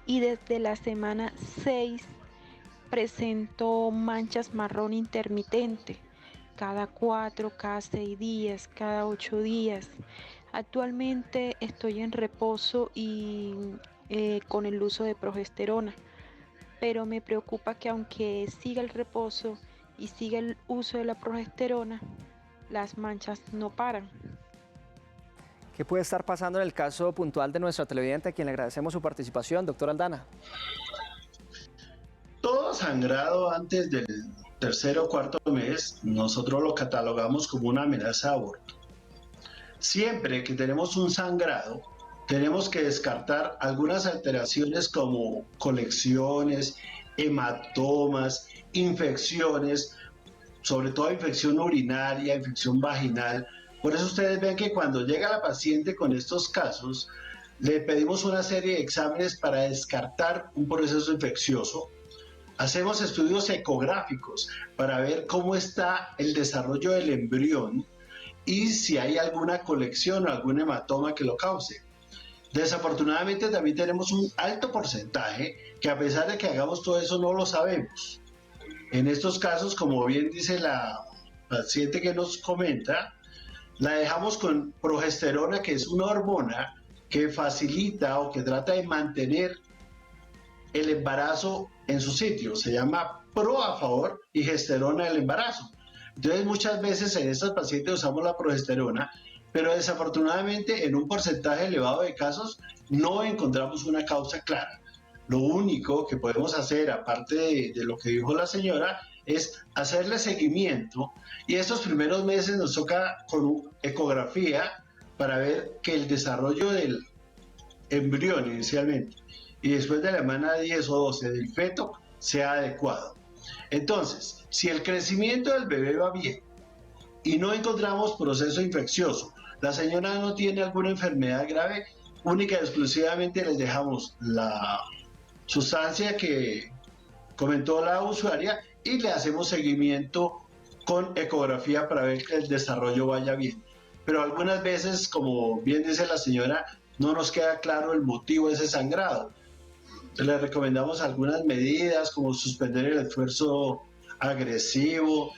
[SPEAKER 16] y desde la semana 6 presento manchas marrón intermitente, cada 4, cada 6 días, cada 8 días. Actualmente estoy en reposo y con el uso de progesterona, pero me preocupa que aunque siga el reposo y siga el uso de la progesterona, las manchas no paran.
[SPEAKER 1] ¿Qué puede estar pasando en el caso puntual de nuestra televidente, a quien le agradecemos su participación, doctor Aldana?
[SPEAKER 12] Todo sangrado antes del 3.º o 4.º mes, nosotros lo catalogamos como una amenaza de aborto. Siempre que tenemos un sangrado, tenemos que descartar algunas alteraciones como colecciones, hematomas, infecciones, sobre todo infección urinaria, infección vaginal. Por eso ustedes ven que cuando llega la paciente con estos casos, le pedimos una serie de exámenes para descartar un proceso infeccioso. Hacemos estudios ecográficos para ver cómo está el desarrollo del embrión y si hay alguna colección o algún hematoma que lo cause. Desafortunadamente también tenemos un alto porcentaje que, a pesar de que hagamos todo eso, no lo sabemos. En estos casos, como bien dice la paciente que nos comenta, la dejamos con progesterona, que es una hormona que facilita o que trata de mantener el embarazo en su sitio. Se llama pro a favor y gesterona del embarazo. Entonces, muchas veces en estas pacientes usamos la progesterona, pero desafortunadamente en un porcentaje elevado de casos no encontramos una causa clara. Lo único que podemos hacer, aparte de lo que dijo la señora, es hacerle seguimiento, y estos primeros meses nos toca con ecografía para ver que el desarrollo del embrión inicialmente y después de la semana 10 o 12 del feto sea adecuado. Entonces, si el crecimiento del bebé va bien y no encontramos proceso infeccioso, la señora no tiene alguna enfermedad grave, única y exclusivamente les dejamos la sustancia que comentó la usuaria y le hacemos seguimiento con ecografía para ver que el desarrollo vaya bien. Pero algunas veces, como bien dice la señora, no nos queda claro el motivo de ese sangrado. Le recomendamos algunas medidas como suspender el esfuerzo agresivo,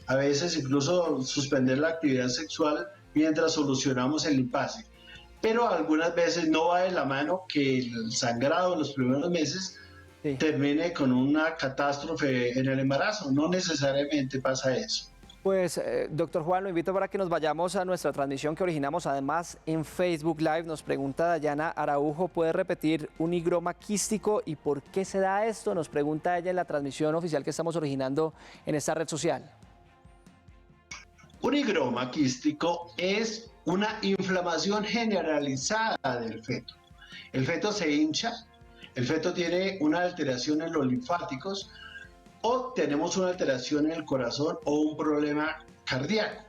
[SPEAKER 12] a veces incluso suspender la actividad sexual mientras solucionamos el impasse. Pero algunas veces no va de la mano que el sangrado en los primeros meses termine con una catástrofe en el embarazo. No necesariamente pasa eso.
[SPEAKER 1] Pues, doctor Juan, lo invito para que nos vayamos a nuestra transmisión que originamos además en Facebook Live. Nos pregunta Dayana Araujo, ¿puede repetir un higroma quístico y por qué se da esto? Nos pregunta ella en la transmisión oficial que estamos originando en esta red social.
[SPEAKER 12] Un higroma quístico es una inflamación generalizada del feto. El feto se hincha, el feto tiene una alteración en los linfáticos o tenemos una alteración en el corazón o un problema cardíaco.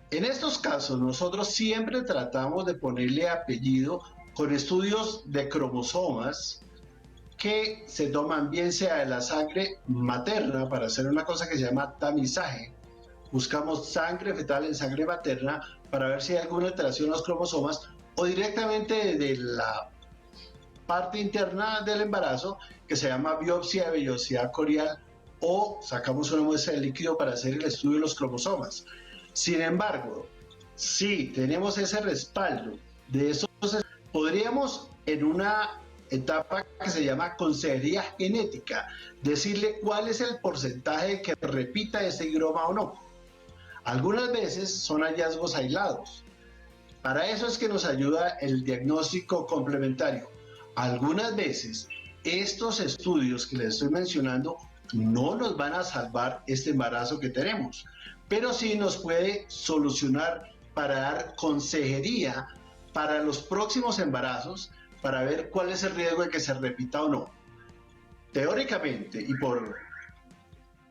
[SPEAKER 12] En estos casos nosotros siempre tratamos de ponerle apellido con estudios de cromosomas que se toman bien sea de la sangre materna para hacer una cosa que se llama tamizaje. Buscamos sangre fetal en sangre materna para ver si hay alguna alteración en los cromosomas o directamente de la parte interna del embarazo que se llama biopsia de vellosidad corial o sacamos una muestra de líquido para hacer el estudio de los cromosomas. Sin embargo, si tenemos ese respaldo de esos, podríamos en una etapa que se llama consejería genética decirle cuál es el porcentaje que repita ese higroma o no. Algunas veces son hallazgos aislados. Para eso es que nos ayuda el diagnóstico complementario. Algunas veces estos estudios que les estoy mencionando no nos van a salvar este embarazo que tenemos, pero sí nos puede solucionar para dar consejería para los próximos embarazos, para ver cuál es el riesgo de que se repita o no. Teóricamente, y por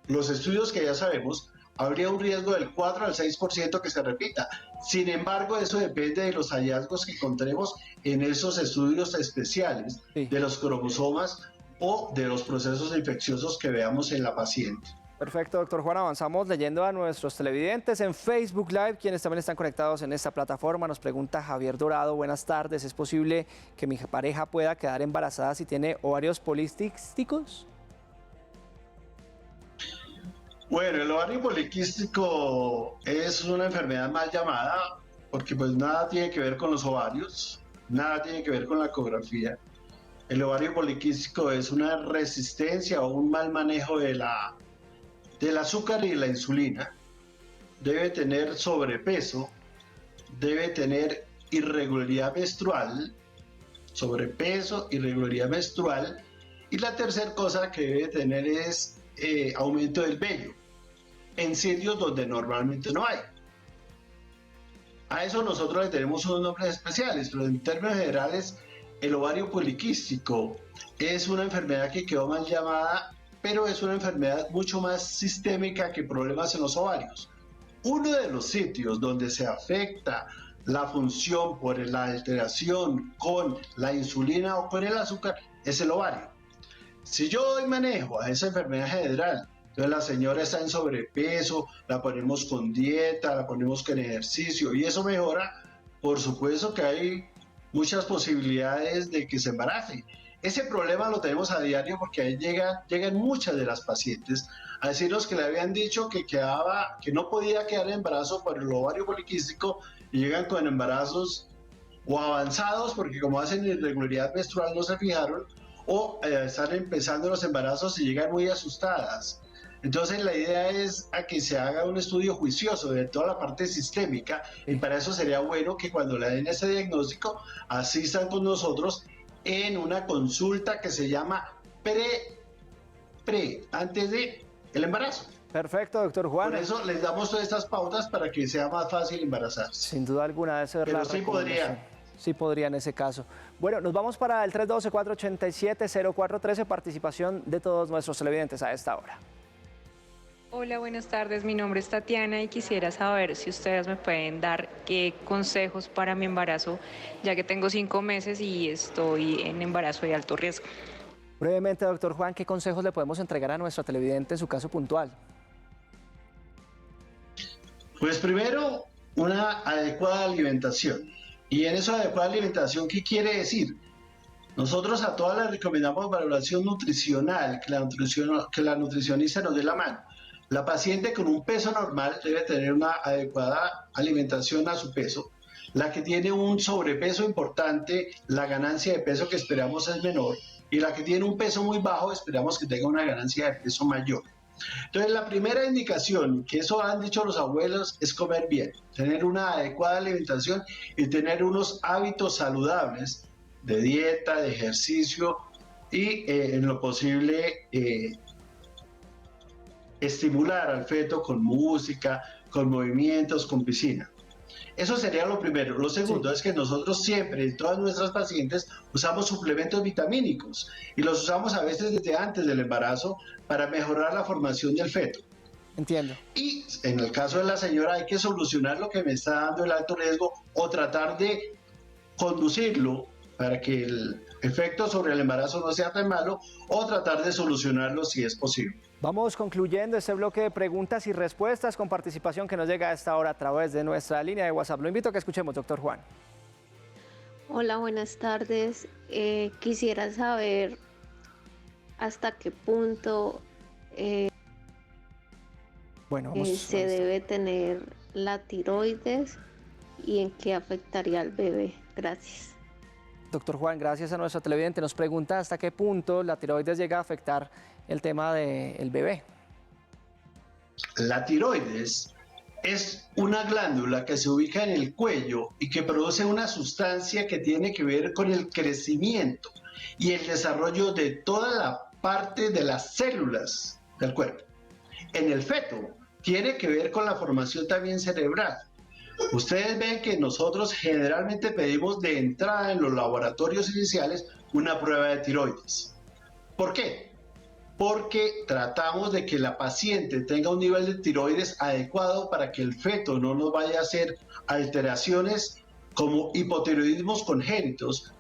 [SPEAKER 12] los estudios que ya sabemos, habría un riesgo del 4 al 6% que se repita. Sin embargo, eso depende de los hallazgos que encontremos en esos estudios especiales de los cromosomas o de los procesos infecciosos que veamos en la paciente.
[SPEAKER 1] Perfecto, doctor Juan. Avanzamos leyendo a nuestros televidentes en Facebook Live, quienes también están conectados en esta plataforma. Nos pregunta Javier Dorado, buenas tardes, ¿es posible que mi pareja pueda quedar embarazada si tiene ovarios poliquísticos?
[SPEAKER 12] Bueno, el ovario poliquístico es una enfermedad mal llamada porque pues nada tiene que ver con los ovarios, nada tiene que ver con la ecografía. El ovario poliquístico es una resistencia o un mal manejo del azúcar y la insulina. Debe tener sobrepeso, debe tener irregularidad menstrual, sobrepeso, irregularidad menstrual, y la tercera cosa que debe tener es aumento del vello en sitios donde normalmente no hay. A eso nosotros le tenemos unos nombres especiales, pero en términos generales el ovario poliquístico es una enfermedad que quedó mal llamada, pero es una enfermedad mucho más sistémica que problemas en los ovarios. Uno de los sitios donde se afecta la función por la alteración con la insulina o con el azúcar es el ovario. Si yo doy manejo a esa enfermedad general, entonces la señora está en sobrepeso, la ponemos con dieta, la ponemos con ejercicio y eso mejora, por supuesto que hay muchas posibilidades de que se embarace. Ese problema lo tenemos a diario porque ahí llegan muchas de las pacientes a decirnos que le habían dicho que no podía quedar en embarazo por el ovario poliquístico y llegan con embarazos o avanzados porque como hacen irregularidad menstrual no se fijaron o están empezando los embarazos y llegan muy asustadas. Entonces la idea es a que se haga un estudio juicioso de toda la parte sistémica y para eso sería bueno que cuando le den ese diagnóstico asistan con nosotros en una consulta que se llama antes de el embarazo.
[SPEAKER 1] Perfecto, doctor Juan.
[SPEAKER 12] Por eso les damos todas estas pautas para que sea más fácil embarazarse.
[SPEAKER 1] Sin duda alguna debe ser
[SPEAKER 12] pero
[SPEAKER 1] la
[SPEAKER 12] sí podría.
[SPEAKER 1] Sí podría en ese caso. Bueno, nos vamos para el 312-487-0413, participación de todos nuestros televidentes a esta hora.
[SPEAKER 17] Hola, buenas tardes. Mi nombre es Tatiana y quisiera saber si ustedes me pueden dar qué consejos para mi embarazo, ya que tengo 5 meses y estoy en embarazo de alto riesgo.
[SPEAKER 1] Brevemente, doctor Juan, ¿qué consejos le podemos entregar a nuestro televidente en su caso puntual?
[SPEAKER 12] Pues primero, una adecuada alimentación. Y en esa adecuada alimentación, ¿qué quiere decir? Nosotros a todas les recomendamos valoración nutricional, que la nutricionista nos dé la mano. La paciente con un peso normal debe tener una adecuada alimentación a su peso. La que tiene un sobrepeso importante, la ganancia de peso que esperamos es menor. Y la que tiene un peso muy bajo, esperamos que tenga una ganancia de peso mayor. Entonces, la primera indicación, que eso han dicho los abuelos, es comer bien, tener una adecuada alimentación y tener unos hábitos saludables de dieta, de ejercicio y en lo posible estimular al feto con música, con movimientos, con piscina. Eso sería lo primero. Lo segundo es que nosotros siempre, en todas nuestras pacientes, usamos suplementos vitamínicos y los usamos a veces desde antes del embarazo para mejorar la formación del feto.
[SPEAKER 1] Entiendo.
[SPEAKER 12] Y en el caso de la señora hay que solucionar lo que me está dando el alto riesgo o tratar de conducirlo para que el efecto sobre el embarazo no sea tan malo o tratar de solucionarlo si es posible.
[SPEAKER 1] Vamos concluyendo este bloque de preguntas y respuestas con participación que nos llega a esta hora a través de nuestra línea de WhatsApp. Lo invito a que escuchemos, doctor Juan.
[SPEAKER 18] Hola, buenas tardes. Quisiera saber hasta qué punto se debe tener la tiroides y en qué afectaría al bebé. Gracias.
[SPEAKER 1] Doctor Juan, gracias a nuestro televidente. Nos pregunta hasta qué punto la tiroides llega a afectar el tema del bebé.
[SPEAKER 12] La tiroides es una glándula que se ubica en el cuello y que produce una sustancia que tiene que ver con el crecimiento y el desarrollo de toda la parte de las células del cuerpo. En el feto tiene que ver con la formación también cerebral. Ustedes ven que nosotros generalmente pedimos de entrada en los laboratorios iniciales una prueba de tiroides. ¿Por qué? Porque tratamos de que la paciente tenga un nivel de tiroides adecuado para que el feto no nos vaya a hacer alteraciones como hipotiroidismos congénitos,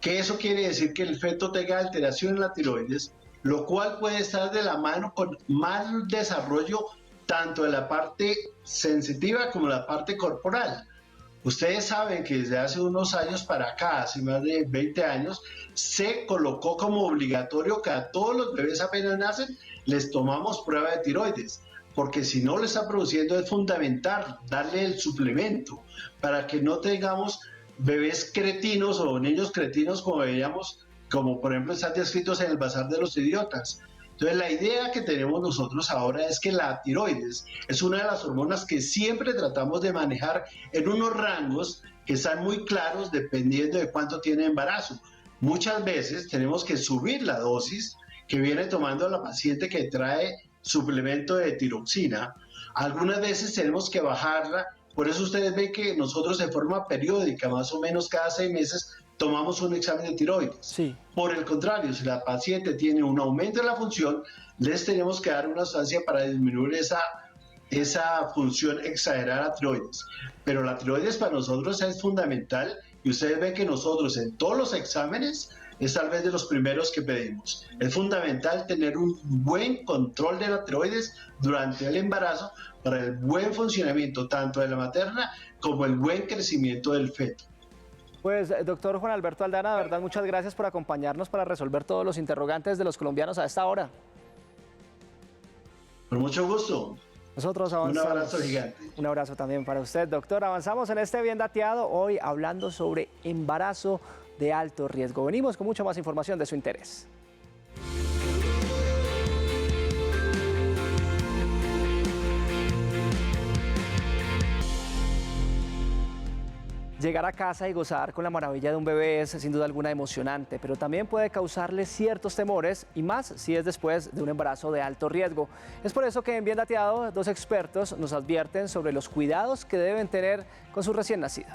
[SPEAKER 12] que eso quiere decir que el feto tenga alteración en la tiroides, lo cual puede estar de la mano con mal desarrollo tanto de la parte sensitiva como la parte corporal. Ustedes saben que desde hace unos años para acá, hace más de 20 años, se colocó como obligatorio que a todos los bebés apenas nacen les tomamos prueba de tiroides, porque si no lo está produciendo es fundamental darle el suplemento para que no tengamos bebés cretinos o niños cretinos como veíamos, como por ejemplo están descritos en el Bazar de los Idiotas. Entonces la idea que tenemos nosotros ahora es que la tiroides es una de las hormonas que siempre tratamos de manejar en unos rangos que están muy claros dependiendo de cuánto tiene embarazo. Muchas veces tenemos que subir la dosis que viene tomando la paciente que trae suplemento de tiroxina. Algunas veces tenemos que bajarla, por eso ustedes ven que nosotros de forma periódica, más o menos cada 6 meses, tomamos un examen de tiroides.
[SPEAKER 1] Sí.
[SPEAKER 12] Por el contrario, si la paciente tiene un aumento en la función, les tenemos que dar una sustancia para disminuir esa función exagerada de la tiroides. Pero la tiroides para nosotros es fundamental y ustedes ven que nosotros en todos los exámenes es tal vez de los primeros que pedimos. Es fundamental tener un buen control de la tiroides durante el embarazo para el buen funcionamiento tanto de la materna como el buen crecimiento del feto.
[SPEAKER 1] Pues, doctor Juan Alberto Aldana, de verdad, muchas gracias por acompañarnos para resolver todos los interrogantes de los colombianos a esta hora.
[SPEAKER 12] Con mucho gusto.
[SPEAKER 1] Nosotros avanzamos.
[SPEAKER 12] Un abrazo gigante.
[SPEAKER 1] Un abrazo también para usted, doctor. Avanzamos en este Bien Dateado, hoy hablando sobre embarazo de alto riesgo. Venimos con mucha más información de su interés. Llegar a casa y gozar con la maravilla de un bebé es sin duda alguna emocionante, pero también puede causarle ciertos temores y más si es después de un embarazo de alto riesgo. Es por eso que en Bien Dateado, 2 expertos nos advierten sobre los cuidados que deben tener con su recién nacido.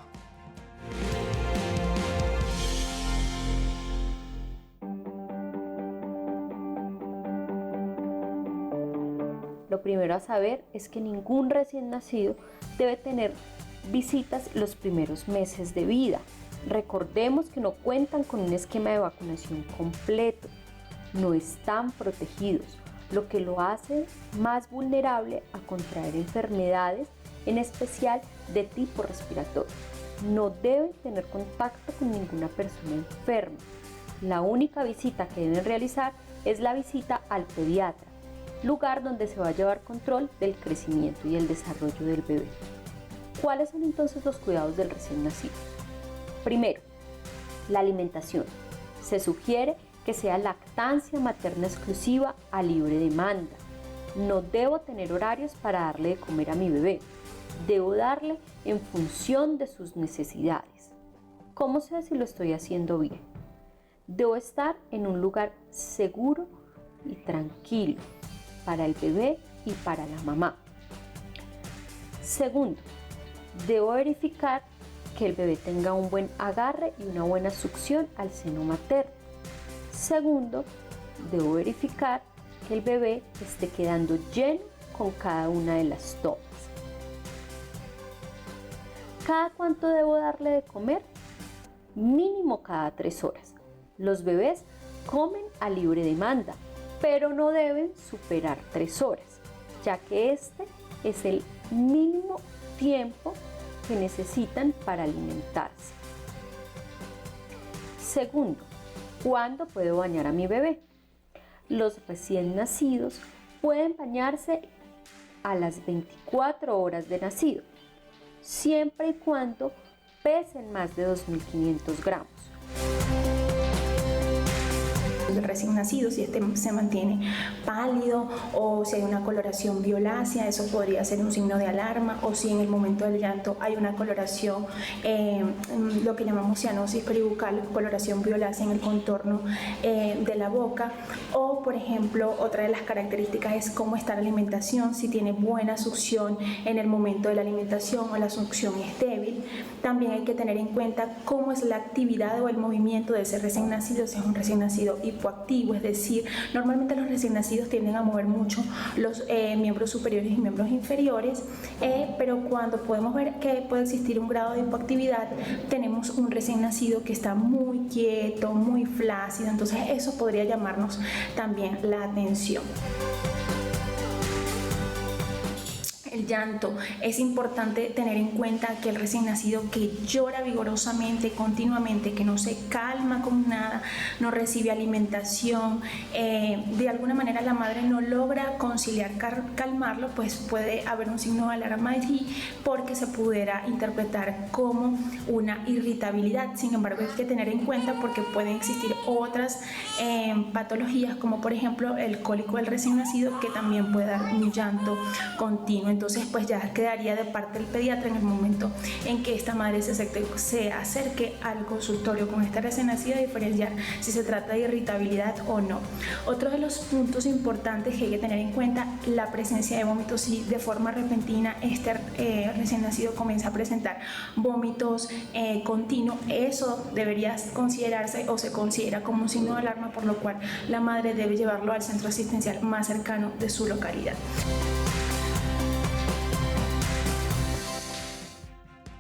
[SPEAKER 19] Lo primero a saber es que ningún recién nacido debe tener visitas los primeros meses de vida. Recordemos que no cuentan con un esquema de vacunación completo, no están protegidos, lo que lo hace más vulnerable a contraer enfermedades, en especial de tipo respiratorio. No deben tener contacto con ninguna persona enferma. La única visita que deben realizar es la visita al pediatra, lugar donde se va a llevar control del crecimiento y el desarrollo del bebé. ¿Cuáles son entonces los cuidados del recién nacido? Primero, la alimentación. Se sugiere que sea lactancia materna exclusiva a libre demanda. No debo tener horarios para darle de comer a mi bebé. Debo darle en función de sus necesidades. ¿Cómo sé si lo estoy haciendo bien? Debo estar en un lugar seguro y tranquilo para el bebé y para la mamá. Segundo, debo verificar que el bebé tenga un buen agarre y una buena succión al seno materno. Segundo, debo verificar que el bebé esté quedando lleno con cada una de las tomas. ¿Cada cuánto debo darle de comer? Mínimo cada 3 horas. Los bebés comen a libre demanda, pero no deben superar 3 horas, ya que este es el mínimo tiempo que necesitan para alimentarse. Segundo, ¿cuándo puedo bañar a mi bebé? Los recién nacidos pueden bañarse a las 24 horas de nacido, siempre y cuando pesen más de 2.500 gramos.
[SPEAKER 20] Recién nacido, si este se mantiene pálido o si hay una coloración violácea, eso podría ser un signo de alarma, o si en el momento del llanto hay una coloración, lo que llamamos cianosis peribucal, coloración violácea en el contorno de la boca, o por ejemplo, otra de las características es cómo está la alimentación, si tiene buena succión en el momento de la alimentación o la succión es débil. También hay que tener en cuenta cómo es la actividad o el movimiento de ese recién nacido, si es un recién nacido hipoactivo, es decir, normalmente los recién nacidos tienden a mover mucho los miembros superiores y miembros inferiores, pero cuando podemos ver que puede existir un grado de hipoactividad, tenemos un recién nacido que está muy quieto, muy flácido, entonces eso podría llamarnos también la atención. El llanto, es importante tener en cuenta que el recién nacido que llora vigorosamente, continuamente, que no se calma con nada, no recibe alimentación, de alguna manera la madre no logra conciliar, calmarlo, pues puede haber un signo de alarma allí porque se pudiera interpretar como una irritabilidad. Sin embargo, hay que tener en cuenta porque pueden existir otras patologías, como por ejemplo el cólico del recién nacido, que también puede dar un llanto continuo. Entonces pues ya quedaría de parte del pediatra en el momento en que esta madre se acerque al consultorio con este recién nacido a diferenciar si se trata de irritabilidad o no. Otro de los puntos importantes que hay que tener en cuenta, la presencia de vómitos. Si de forma repentina este recién nacido comienza a presentar vómitos continuos, eso debería considerarse o se considera como un signo de alarma, por lo cual la madre debe llevarlo al centro asistencial más cercano de su localidad.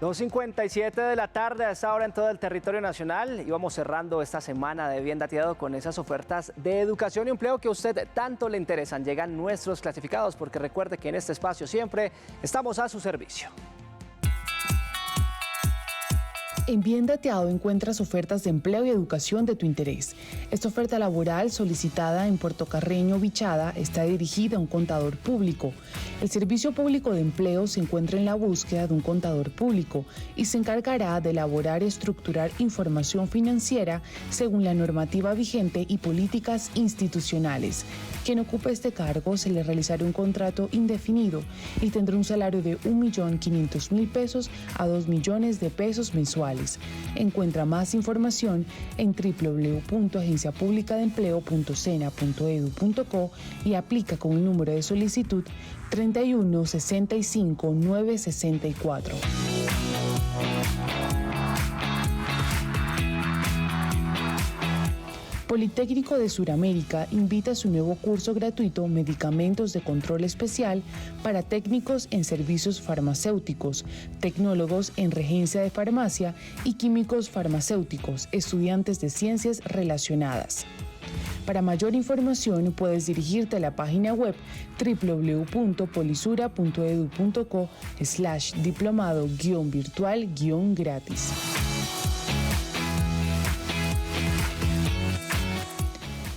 [SPEAKER 1] 2:57 de la tarde a esta hora en todo el territorio nacional, y vamos cerrando esta semana de Bien Dateado con esas ofertas de educación y empleo que a usted tanto le interesan. Llegan nuestros clasificados, porque recuerde que en este espacio siempre estamos a su servicio.
[SPEAKER 21] En Bien Dateado encuentras ofertas de empleo y educación de tu interés. Esta oferta laboral solicitada en Puerto Carreño, Vichada, está dirigida a un contador público. El Servicio Público de Empleo se encuentra en la búsqueda de un contador público y se encargará de elaborar y estructurar información financiera según la normativa vigente y políticas institucionales. Quien ocupe este cargo se le realizará un contrato indefinido y tendrá un salario de 1.500.000 pesos a 2 millones de pesos mensuales. Encuentra más información en www.agenciapublicadeempleo.sena.edu.co y aplica con el número de solicitud 31 65 964. Politécnico de Suramérica invita a su nuevo curso gratuito Medicamentos de Control Especial para técnicos en servicios farmacéuticos, tecnólogos en regencia de farmacia y químicos farmacéuticos, estudiantes de ciencias relacionadas. Para mayor información puedes dirigirte a la página web www.polisura.edu.co/diplomado-virtual-gratis.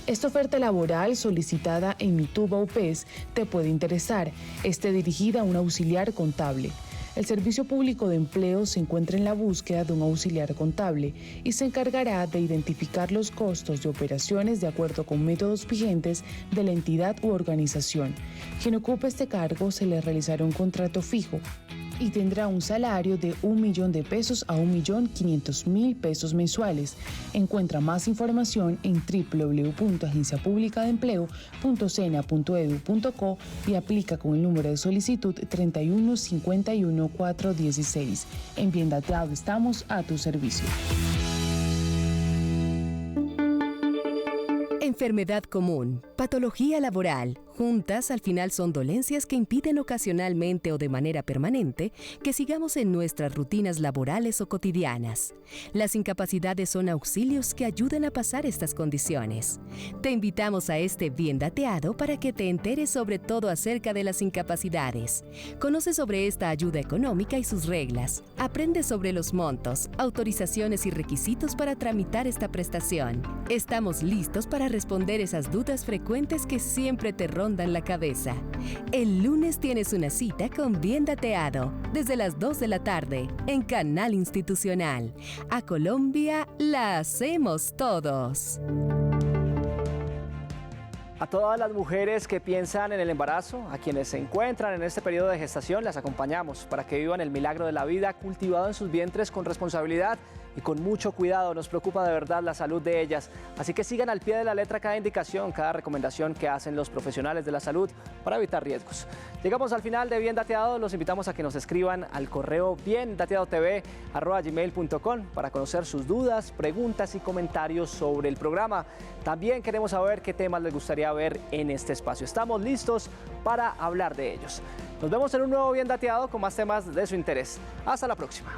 [SPEAKER 21] Esta oferta laboral solicitada en Mituba UPES te puede interesar. Esté dirigida a un auxiliar contable. El Servicio Público de Empleo se encuentra en la búsqueda de un auxiliar contable y se encargará de identificar los costos de operaciones de acuerdo con métodos vigentes de la entidad u organización. Quien ocupe este cargo se le realizará un contrato fijo. y tendrá un salario de 1 millón de pesos a 1.500.000 pesos mensuales. Encuentra más información en www.agenciapublicadeempleo.sena.edu.co y aplica con el número de solicitud 3151416. En Bien Dateado estamos a tu servicio.
[SPEAKER 2] Enfermedad común, patología laboral, juntas al final son dolencias que impiden ocasionalmente o de manera permanente que sigamos en nuestras rutinas laborales o cotidianas. Las incapacidades son auxilios que ayudan a pasar estas condiciones. Te invitamos a este Bien Dateado para que te enteres sobre todo acerca de las incapacidades. Conoce sobre esta ayuda económica y sus reglas. Aprende sobre los montos, autorizaciones y requisitos para tramitar esta prestación. Estamos listos para responder esas dudas frecuentes que siempre te rondan la cabeza. El lunes tienes una cita con Bien Dateado, desde las 2 de la tarde, en Canal Institucional. A Colombia la hacemos todos.
[SPEAKER 1] A todas las mujeres que piensan en el embarazo, a quienes se encuentran en este periodo de gestación, las acompañamos para que vivan el milagro de la vida cultivado en sus vientres con responsabilidad y con mucho cuidado. Nos preocupa de verdad la salud de ellas, así que sigan al pie de la letra cada indicación, cada recomendación que hacen los profesionales de la salud para evitar riesgos. Llegamos al final de Bien Dateado, los invitamos a que nos escriban al correo biendateadotv@gmail.com para conocer sus dudas, preguntas y comentarios sobre el programa. También queremos saber qué temas les gustaría ver en este espacio. Estamos listos para hablar de ellos. Nos vemos en un nuevo Bien Dateado con más temas de su interés. Hasta la próxima.